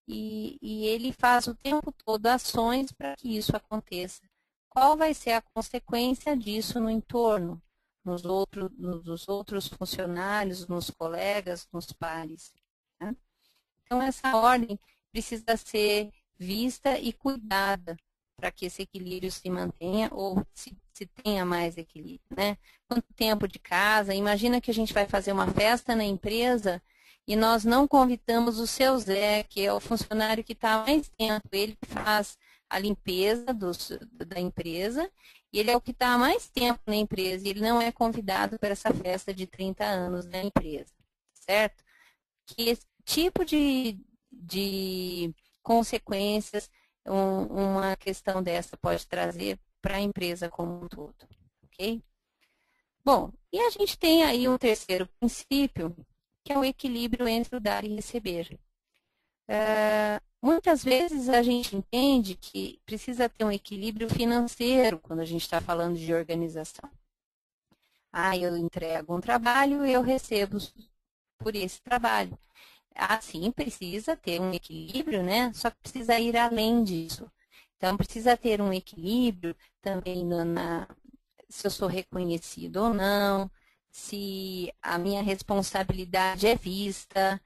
e ele faz o tempo todo ações para que isso aconteça. Qual vai ser a consequência disso no entorno, nos outros funcionários, nos colegas, nos pares? Tá? Então, essa ordem precisa ser vista e cuidada para que esse equilíbrio se mantenha ou se tenha mais equilíbrio, né? Quanto tempo de casa? Imagina que a gente vai fazer uma festa na empresa e nós não convidamos o seu Zé, que é o funcionário que está há mais tempo. Ele faz a limpeza da empresa e ele é o que está há mais tempo na empresa e ele não é convidado para essa festa de 30 anos da empresa, certo? Que esse tipo de consequências uma questão dessa pode trazer para a empresa como um todo, ok? Bom, e a gente tem aí um terceiro princípio, que é o equilíbrio entre o dar e receber. Muitas vezes a gente entende que precisa ter um equilíbrio financeiro quando a gente está falando de organização. Eu entrego um trabalho e eu recebo por esse trabalho. Sim, precisa ter um equilíbrio, né? Só que precisa ir além disso. Então, precisa ter um equilíbrio também se eu sou reconhecido ou não, se a minha responsabilidade é vista,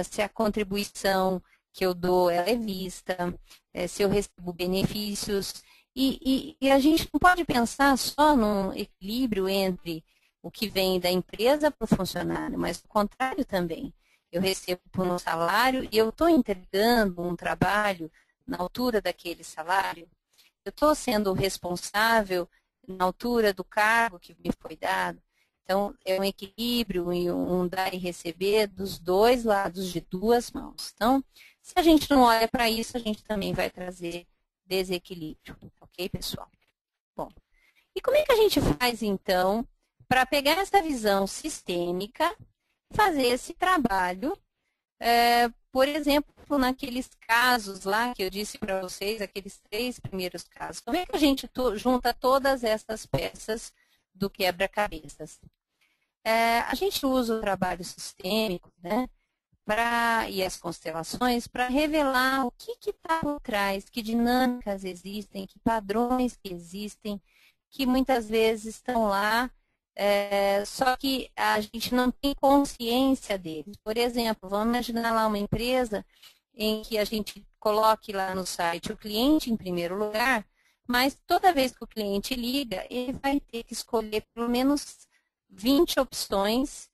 se a contribuição que eu dou ela é vista, se eu recebo benefícios. E a gente não pode pensar só num equilíbrio entre o que vem da empresa para o funcionário, mas o contrário também. Eu recebo por um salário e eu estou entregando um trabalho na altura daquele salário. Eu estou sendo responsável na altura do cargo que me foi dado. Então, é um equilíbrio e um dar e receber dos dois lados, de duas mãos. Então, se a gente não olha para isso, a gente também vai trazer desequilíbrio. Ok, pessoal? Bom, e como é que a gente faz, então, para pegar essa visão sistêmica, fazer esse trabalho, por exemplo, naqueles casos lá que eu disse para vocês, aqueles 3 primeiros casos. Como é que a gente junta todas essas peças do quebra-cabeças? A gente usa o trabalho sistêmico, né, e as constelações para revelar o que está por trás, que dinâmicas existem, que padrões que existem, que muitas vezes estão lá, só que a gente não tem consciência deles. Por exemplo, vamos imaginar lá uma empresa em que a gente coloque lá no site o cliente em primeiro lugar, mas toda vez que o cliente liga, ele vai ter que escolher pelo menos 20 opções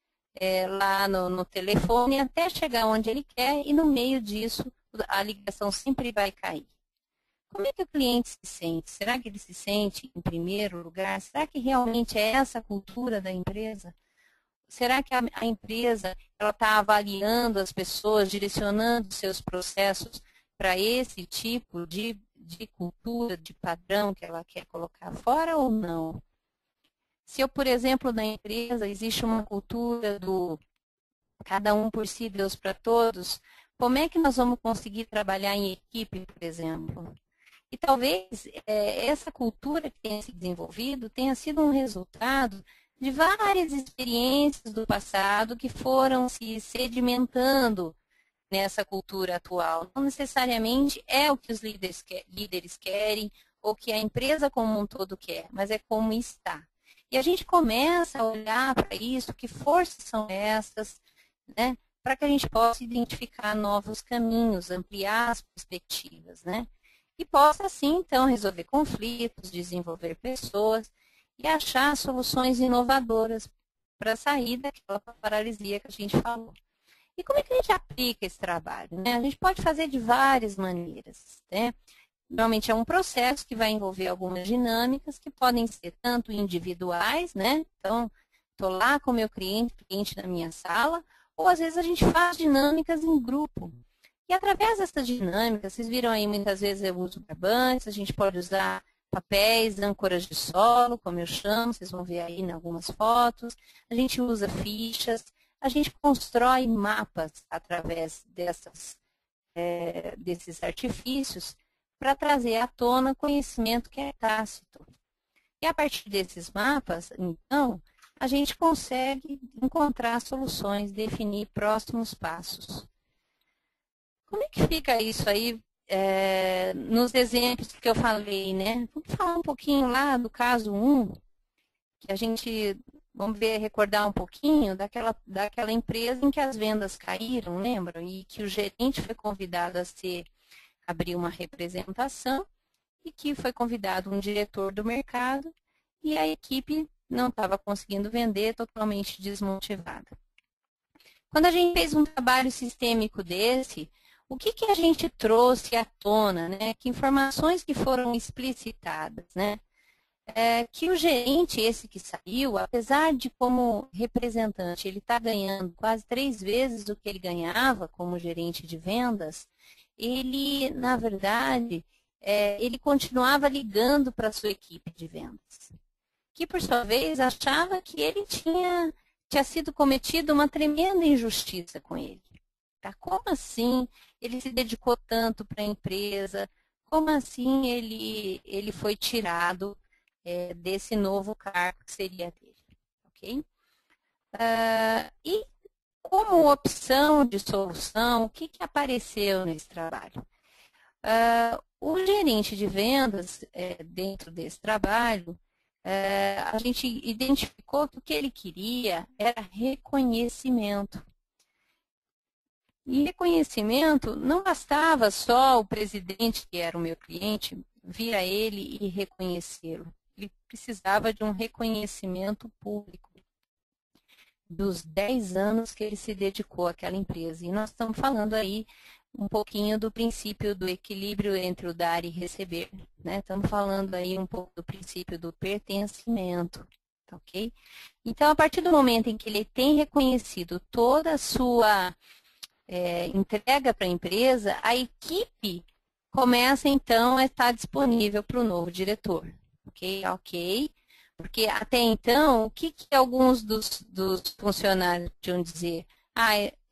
lá no telefone até chegar onde ele quer e no meio disso a ligação sempre vai cair. Como é que o cliente se sente? Será que ele se sente em primeiro lugar? Será que realmente é essa a cultura da empresa? Será que a empresa está avaliando as pessoas, direcionando seus processos para esse tipo de cultura, de padrão que ela quer colocar fora ou não? Se eu, por exemplo, na empresa existe uma cultura do cada um por si, Deus para todos, como é que nós vamos conseguir trabalhar em equipe, por exemplo? E talvez essa cultura que tenha se desenvolvido tenha sido um resultado de várias experiências do passado que foram se sedimentando nessa cultura atual. Não necessariamente é o que os líderes querem ou que a empresa como um todo quer, mas é como está. E a gente começa a olhar para isso, que forças são essas, né, para que a gente possa identificar novos caminhos, ampliar as perspectivas, né? E possa, assim, então, resolver conflitos, desenvolver pessoas e achar soluções inovadoras para sair daquela paralisia que a gente falou. E como é que a gente aplica esse trabalho, né? A gente pode fazer de várias maneiras, né? Normalmente é um processo que vai envolver algumas dinâmicas que podem ser tanto individuais, né? Então, estou lá com o meu cliente na minha sala, ou às vezes a gente faz dinâmicas em grupo. E através dessas dinâmicas, vocês viram aí, muitas vezes eu uso barbantes, a gente pode usar papéis, âncoras de solo, como eu chamo, vocês vão ver aí em algumas fotos. A gente usa fichas, a gente constrói mapas através desses artifícios para trazer à tona conhecimento que é tácito. E a partir desses mapas, então, a gente consegue encontrar soluções, definir próximos passos. Como é que fica isso aí nos exemplos que eu falei, né? Vamos falar um pouquinho lá do caso 1, que a gente, vamos ver, recordar um pouquinho daquela empresa em que as vendas caíram, lembram? E que o gerente foi convidado a abrir uma representação e que foi convidado um diretor do mercado e a equipe não estava conseguindo vender, totalmente desmotivada. Quando a gente fez um trabalho sistêmico desse, o que a gente trouxe à tona, né? Que informações que foram explicitadas, né? Que o gerente, esse que saiu, apesar de como representante, ele está ganhando quase 3 vezes do que ele ganhava como gerente de vendas, ele, na verdade, ele continuava ligando para a sua equipe de vendas, que, por sua vez, achava que ele tinha sido cometida uma tremenda injustiça com ele. Tá? Como assim ele se dedicou tanto para a empresa? Como assim ele foi tirado desse novo cargo que seria dele? Okay? E como opção de solução, o que apareceu nesse trabalho? O gerente de vendas, dentro desse trabalho, a gente identificou que o que ele queria era reconhecimento. E reconhecimento, não bastava só o presidente, que era o meu cliente, vir a ele e reconhecê-lo. Ele precisava de um reconhecimento público dos 10 anos que ele se dedicou àquela empresa. E nós estamos falando aí um pouquinho do princípio do equilíbrio entre o dar e receber, né? Estamos falando aí um pouco do princípio do pertencimento, ok? Então, a partir do momento em que ele tem reconhecido toda a sua entrega para a empresa, a equipe começa, então, a estar disponível para o novo diretor, ok? Porque até então, o que alguns dos funcionários tinham dizer?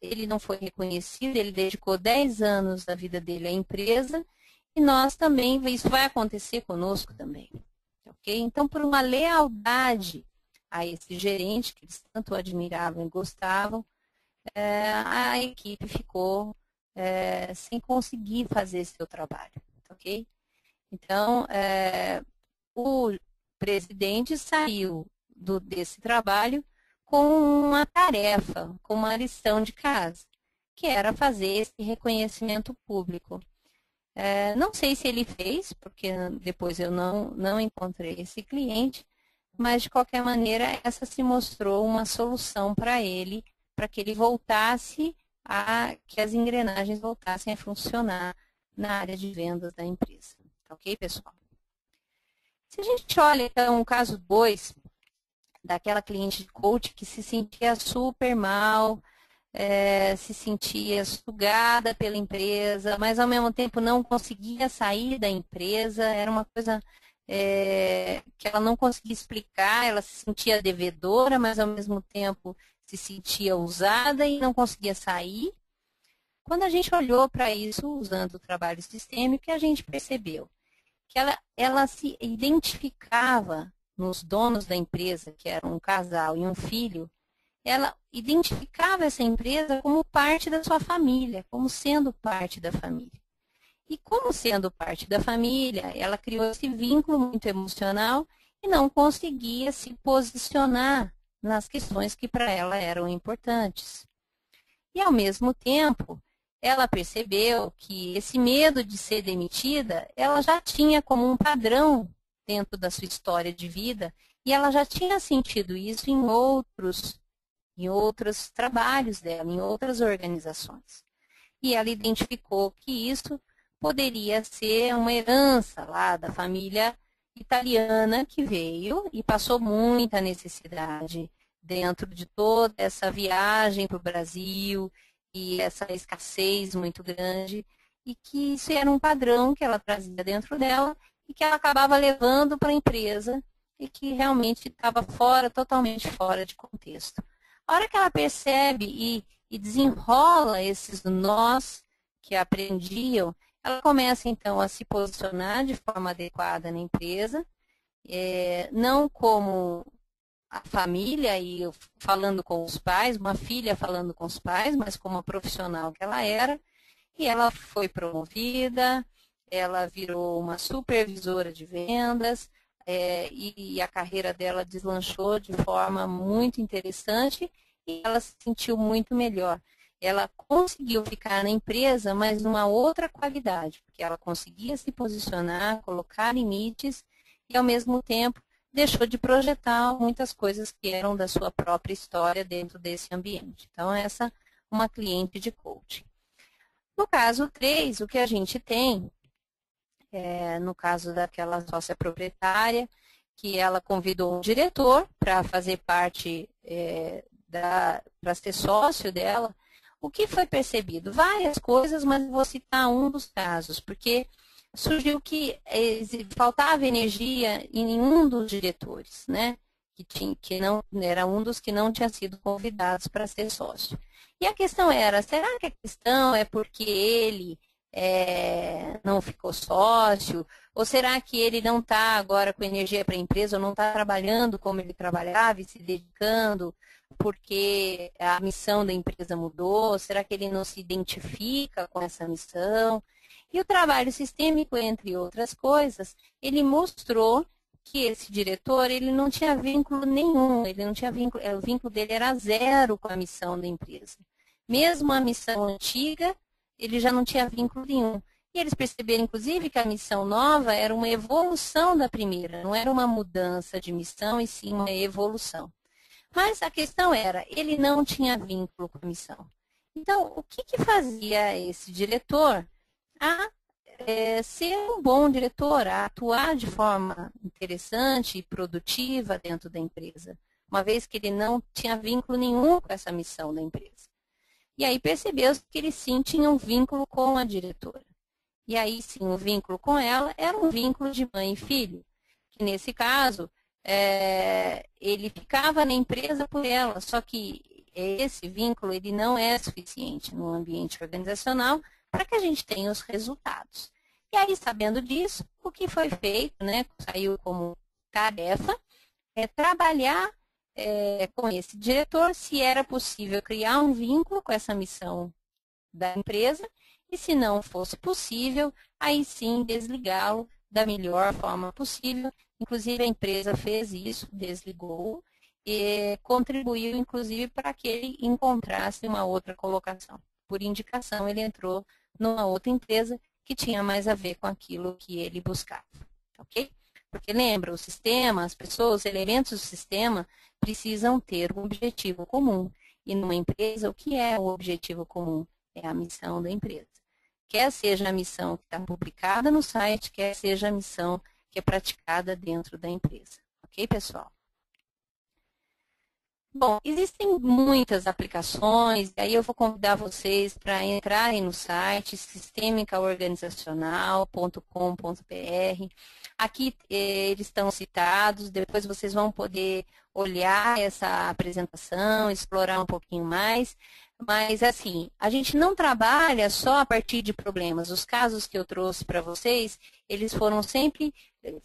Ele não foi reconhecido, ele dedicou 10 anos da vida dele à empresa e nós também, isso vai acontecer conosco também. Ok? Então, por uma lealdade a esse gerente, que eles tanto admiravam e gostavam, a equipe ficou sem conseguir fazer seu trabalho. Ok? Então, o presidente saiu desse trabalho com uma tarefa, com uma lição de casa, que era fazer esse reconhecimento público. Não sei se ele fez, porque depois eu não encontrei esse cliente, mas de qualquer maneira essa se mostrou uma solução para ele para que ele voltasse que as engrenagens voltassem a funcionar na área de vendas da empresa. Tá ok, pessoal? Se a gente olha, então, o caso 2, daquela cliente de coach que se sentia super mal, se sentia sugada pela empresa, mas ao mesmo tempo não conseguia sair da empresa, era uma coisa que ela não conseguia explicar, ela se sentia devedora, mas ao mesmo tempo se sentia usada e não conseguia sair. Quando a gente olhou para isso, usando o trabalho sistêmico, a gente percebeu que ela se identificava nos donos da empresa, que eram um casal e um filho, ela identificava essa empresa como parte da sua família, como sendo parte da família. E como sendo parte da família, ela criou esse vínculo muito emocional e não conseguia se posicionar nas questões que para ela eram importantes. E, ao mesmo tempo, ela percebeu que esse medo de ser demitida, ela já tinha como um padrão dentro da sua história de vida e ela já tinha sentido isso em outros trabalhos dela, em outras organizações. E ela identificou que isso poderia ser uma herança lá da família italiana que veio e passou muita necessidade dentro de toda essa viagem para o Brasil e essa escassez muito grande, e que isso era um padrão que ela trazia dentro dela e que ela acabava levando para a empresa e que realmente estava totalmente fora de contexto. A hora que ela percebe e desenrola esses nós que aprendiam, ela começa então a se posicionar de forma adequada na empresa, não como a família e falando com os pais, uma filha falando com os pais, mas como a profissional que ela era, e ela foi promovida, ela virou uma supervisora de vendas, e a carreira dela deslanchou de forma muito interessante e ela se sentiu muito melhor. Ela conseguiu ficar na empresa, mas numa outra qualidade, porque ela conseguia se posicionar, colocar limites e, ao mesmo tempo, deixou de projetar muitas coisas que eram da sua própria história dentro desse ambiente. Então, essa é uma cliente de coaching. No caso 3, o que a gente tem, no caso daquela sócia proprietária, que ela convidou um diretor para fazer parte, para ser sócio dela. O que foi percebido? Várias coisas, mas vou citar um dos casos, porque surgiu que faltava energia em nenhum dos diretores, né? Que não era um dos que não tinha sido convidados para ser sócio. E a questão era, será que a questão é porque ele não ficou sócio? Ou será que ele não está agora com energia para a empresa, ou não está trabalhando como ele trabalhava e se dedicando porque a missão da empresa mudou? Será que ele não se identifica com essa missão? E o trabalho sistêmico, entre outras coisas, ele mostrou que esse diretor ele não tinha vínculo nenhum, ele não tinha vínculo, o vínculo dele era zero com a missão da empresa. Mesmo a missão antiga, ele já não tinha vínculo nenhum. E eles perceberam, inclusive, que a missão nova era uma evolução da primeira, não era uma mudança de missão, e sim uma evolução. Mas a questão era, ele não tinha vínculo com a missão. Então, o que fazia esse diretor ser um bom diretor, a atuar de forma interessante e produtiva dentro da empresa, uma vez que ele não tinha vínculo nenhum com essa missão da empresa? E aí percebeu-se que ele sim tinha um vínculo com a diretora. E aí sim, o vínculo com ela era um vínculo de mãe e filho, que nesse caso, ele ficava na empresa por ela, só que esse vínculo ele não é suficiente no ambiente organizacional para que a gente tenha os resultados. E aí, sabendo disso, o que foi feito, né, saiu como tarefa, trabalhar com esse diretor se era possível criar um vínculo com essa missão da empresa e, se não fosse possível, aí sim desligá-lo da melhor forma possível. Inclusive, a empresa fez isso, desligou e contribuiu, inclusive, para que ele encontrasse uma outra colocação. Por indicação, ele entrou numa outra empresa que tinha mais a ver com aquilo que ele buscava, ok? Porque lembra, o sistema, as pessoas, os elementos do sistema precisam ter um objetivo comum. e numa empresa, o que é o objetivo comum? É a missão da empresa. Quer seja a missão que está publicada no site, quer seja a missão que é praticada dentro da empresa. Ok, pessoal? Bom, existem muitas aplicações, e aí eu vou convidar vocês para entrarem no site sistemicaorganizacional.com.br. Aqui eles estão citados, depois vocês vão poder olhar essa apresentação, explorar um pouquinho mais. Mas, assim, a gente não trabalha só a partir de problemas. Os casos que eu trouxe para vocês, eles foram sempre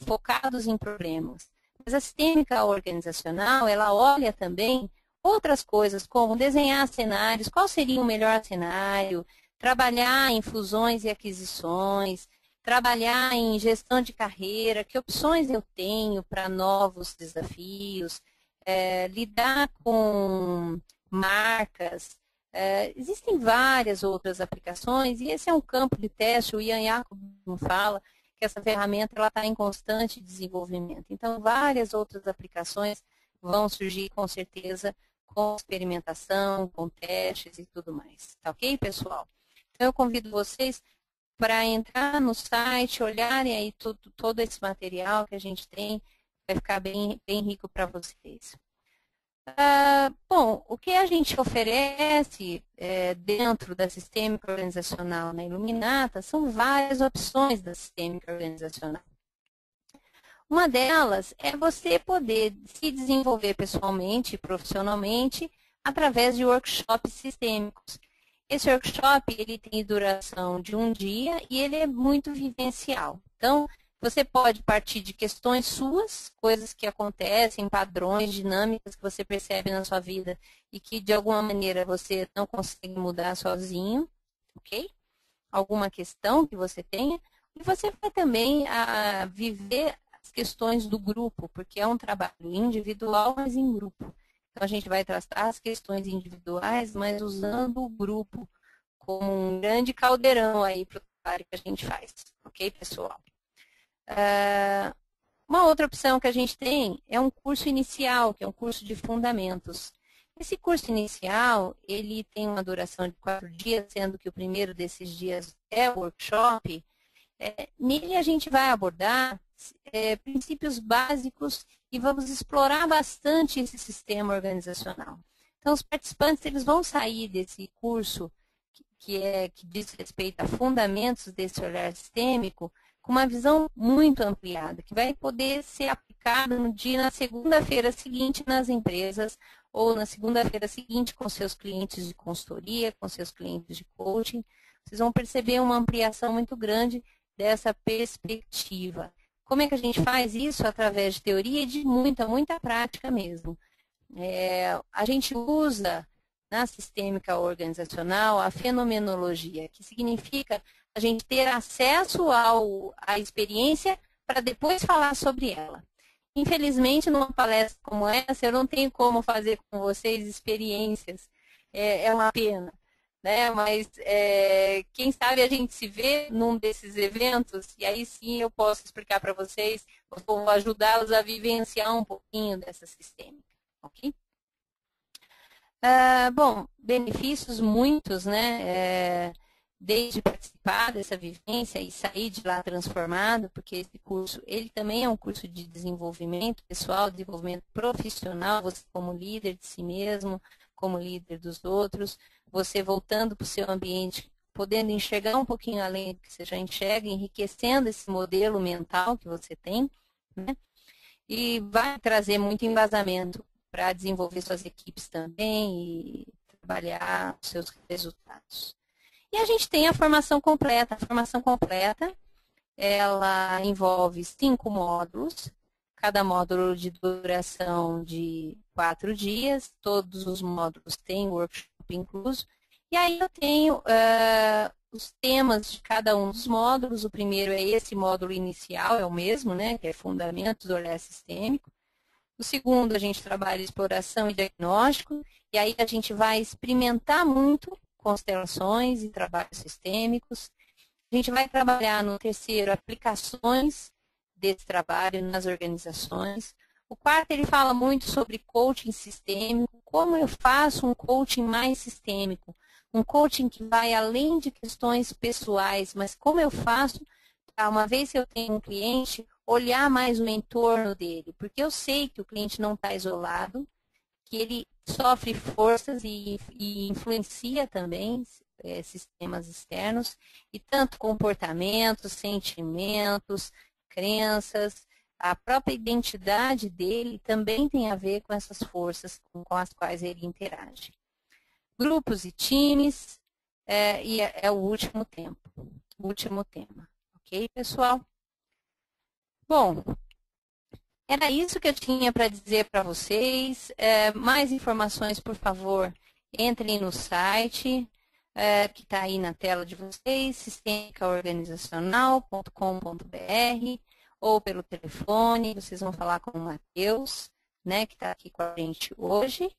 focados em problemas. Mas a sistêmica organizacional, ela olha também outras coisas, como desenhar cenários, qual seria o melhor cenário, trabalhar em fusões e aquisições, trabalhar em gestão de carreira, que opções eu tenho para novos desafios, lidar com marcas. Existem várias outras aplicações, e esse é um campo de teste, o Ian Jacob fala, que essa ferramenta está em constante desenvolvimento. Então, várias outras aplicações vão surgir, com certeza, com experimentação, com testes e tudo mais. Tá ok, pessoal? Então, eu convido vocês para entrar no site, olharem aí todo esse material que a gente tem, vai ficar bem rico para vocês. Bom, o que a gente oferece dentro da sistêmica organizacional na Iluminata são várias opções da sistêmica organizacional. Uma delas é você poder se desenvolver pessoalmente e profissionalmente através de workshops sistêmicos. Esse workshop ele tem duração de um dia e ele é muito vivencial. Então, você pode partir de questões suas, coisas que acontecem, padrões, dinâmicas que você percebe na sua vida e que de alguma maneira você não consegue mudar sozinho, ok? Alguma questão que você tenha. E você vai também viver as questões do grupo, porque é um trabalho individual, mas em grupo. Então, a gente vai tratar as questões individuais, mas usando o grupo como um grande caldeirão aí para o trabalho que a gente faz, ok, pessoal? Uma outra opção que a gente tem é um curso inicial, que é um curso de fundamentos. Esse curso inicial, ele tem uma duração de 4 dias, sendo que o primeiro desses dias é o workshop. Nele a gente vai abordar princípios básicos e vamos explorar bastante esse sistema organizacional. Então, os participantes eles vão sair desse curso, que diz respeito a fundamentos desse olhar sistêmico, com uma visão muito ampliada, que vai poder ser aplicada na segunda-feira seguinte nas empresas, ou na segunda-feira seguinte com seus clientes de consultoria, com seus clientes de coaching. Vocês vão perceber uma ampliação muito grande dessa perspectiva. Como é que a gente faz isso? Através de teoria e de muita prática mesmo. A gente usa na sistêmica organizacional a fenomenologia, que significa a gente ter acesso à experiência para depois falar sobre ela. Infelizmente, numa palestra como essa, eu não tenho como fazer com vocês experiências. É uma pena, né? Mas quem sabe a gente se vê num desses eventos e aí sim eu posso explicar para vocês, vou ajudá-los a vivenciar um pouquinho dessa sistêmica, ok? Bom, benefícios muitos, né? Desde participar dessa vivência e sair de lá transformado, porque esse curso, ele também é um curso de desenvolvimento pessoal, desenvolvimento profissional, você como líder de si mesmo, como líder dos outros, você voltando para o seu ambiente, podendo enxergar um pouquinho além do que você já enxerga, enriquecendo esse modelo mental que você tem, né? E vai trazer muito embasamento para desenvolver suas equipes também e trabalhar os seus resultados. E a gente tem a formação completa. A formação completa, ela envolve 5 módulos, cada módulo de duração de 4 dias, todos os módulos têm workshop incluso. E aí eu tenho os temas de cada um dos módulos. O primeiro é esse módulo inicial, é o mesmo, né, que é Fundamentos do Olhar Sistêmico. O segundo, a gente trabalha exploração e diagnóstico, e aí a gente vai experimentar muito constelações e trabalhos sistêmicos. A gente vai trabalhar no terceiro, aplicações desse trabalho nas organizações. O quarto, ele fala muito sobre coaching sistêmico, como eu faço um coaching mais sistêmico, um coaching que vai além de questões pessoais, mas como eu faço, uma vez que eu tenho um cliente, olhar mais o entorno dele, porque eu sei que o cliente não está isolado, que ele sofre forças e influencia também sistemas externos, e tanto comportamentos, sentimentos, crenças, a própria identidade dele também tem a ver com essas forças com as quais ele interage. Grupos e times, e é o último tema. Ok, pessoal? Bom, era isso que eu tinha para dizer para vocês. Mais informações, por favor, entrem no site que está aí na tela de vocês, sistemicaorganizacional.com.br, ou pelo telefone, vocês vão falar com o Matheus, né, que está aqui com a gente hoje.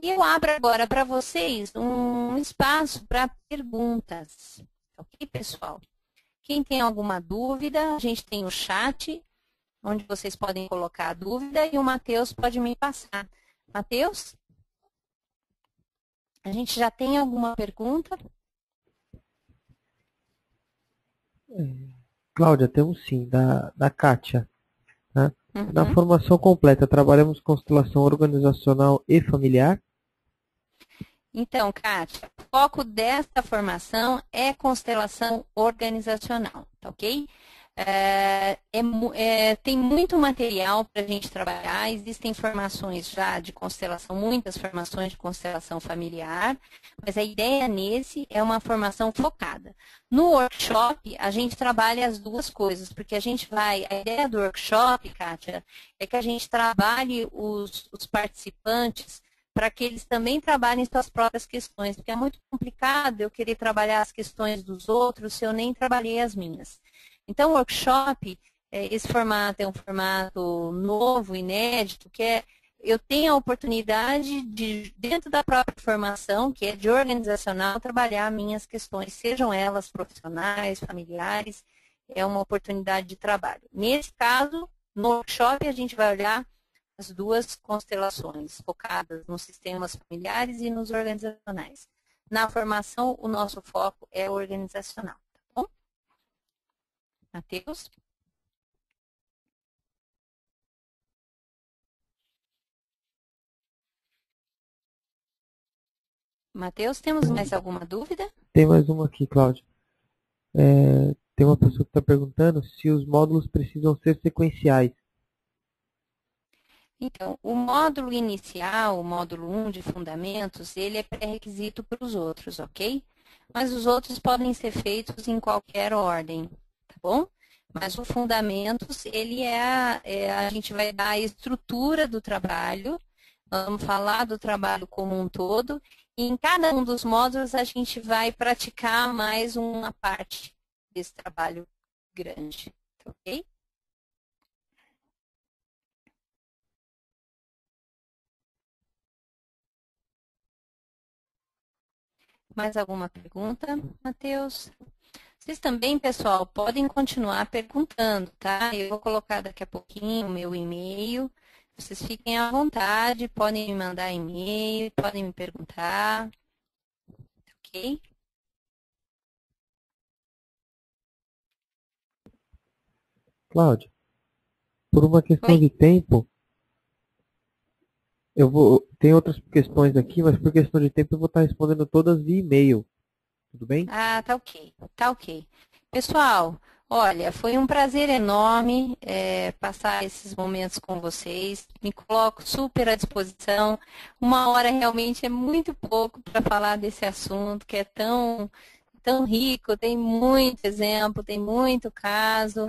E eu abro agora para vocês um espaço para perguntas. Ok, pessoal? Quem tem alguma dúvida, a gente tem o chat, onde vocês podem colocar a dúvida e o Matheus pode me passar. Matheus? A gente já tem alguma pergunta? Cláudia, temos sim, da Kátia. Né? Uhum. Na formação completa, trabalhamos constelação organizacional e familiar? Então, Kátia, o foco desta formação é constelação organizacional, tá ok? Tem muito material para a gente trabalhar, existem formações já de constelação, muitas formações de constelação familiar, mas a ideia nesse é uma formação focada. No workshop, a gente trabalha as duas coisas, porque a ideia do workshop, Kátia, é que a gente trabalhe os participantes para que eles também trabalhem suas próprias questões, porque é muito complicado eu querer trabalhar as questões dos outros se eu nem trabalhei as minhas. Então, o workshop, esse formato é um formato novo, inédito, que eu tenho a oportunidade de, dentro da própria formação, que é de organizacional, trabalhar minhas questões, sejam elas profissionais, familiares, é uma oportunidade de trabalho. Nesse caso, no workshop, a gente vai olhar as duas constelações, focadas nos sistemas familiares e nos organizacionais. Na formação, o nosso foco é organizacional, tá bom? Matheus? Matheus, temos mais alguma dúvida? Tem mais uma aqui, Cláudia. Tem uma pessoa que está perguntando se os módulos precisam ser sequenciais. Então, o módulo inicial, o módulo 1 de fundamentos, ele é pré-requisito para os outros, ok? Mas os outros podem ser feitos em qualquer ordem, tá bom? Mas o fundamentos, ele a gente vai dar a estrutura do trabalho, vamos falar do trabalho como um todo, e em cada um dos módulos a gente vai praticar mais uma parte desse trabalho grande, ok? Mais alguma pergunta, Matheus? Vocês também, pessoal, podem continuar perguntando, tá? Eu vou colocar daqui a pouquinho o meu e-mail. Vocês fiquem à vontade, podem me mandar e-mail, podem me perguntar, ok? Cláudia, por uma questão Oi? de tempo, tem outras questões aqui, mas por questão de tempo eu vou estar respondendo todas via e-mail. Tudo bem? Ah, tá ok, tá ok. Pessoal, olha, foi um prazer enorme passar esses momentos com vocês. Me coloco super à disposição. Uma hora realmente é muito pouco para falar desse assunto que é tão rico, tem muito exemplo, tem muito caso.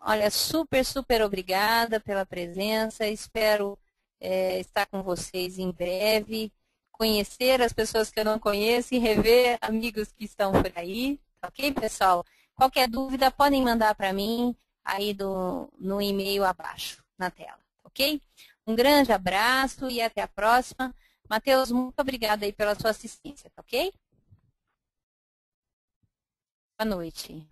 Olha, super obrigada pela presença. Espero estar com vocês em breve, conhecer as pessoas que eu não conheço e rever amigos que estão por aí. Ok, pessoal? Qualquer dúvida, podem mandar para mim aí no e-mail abaixo, na tela. Ok? Um grande abraço e até a próxima. Matheus, muito obrigada aí pela sua assistência, tá ok? Boa noite.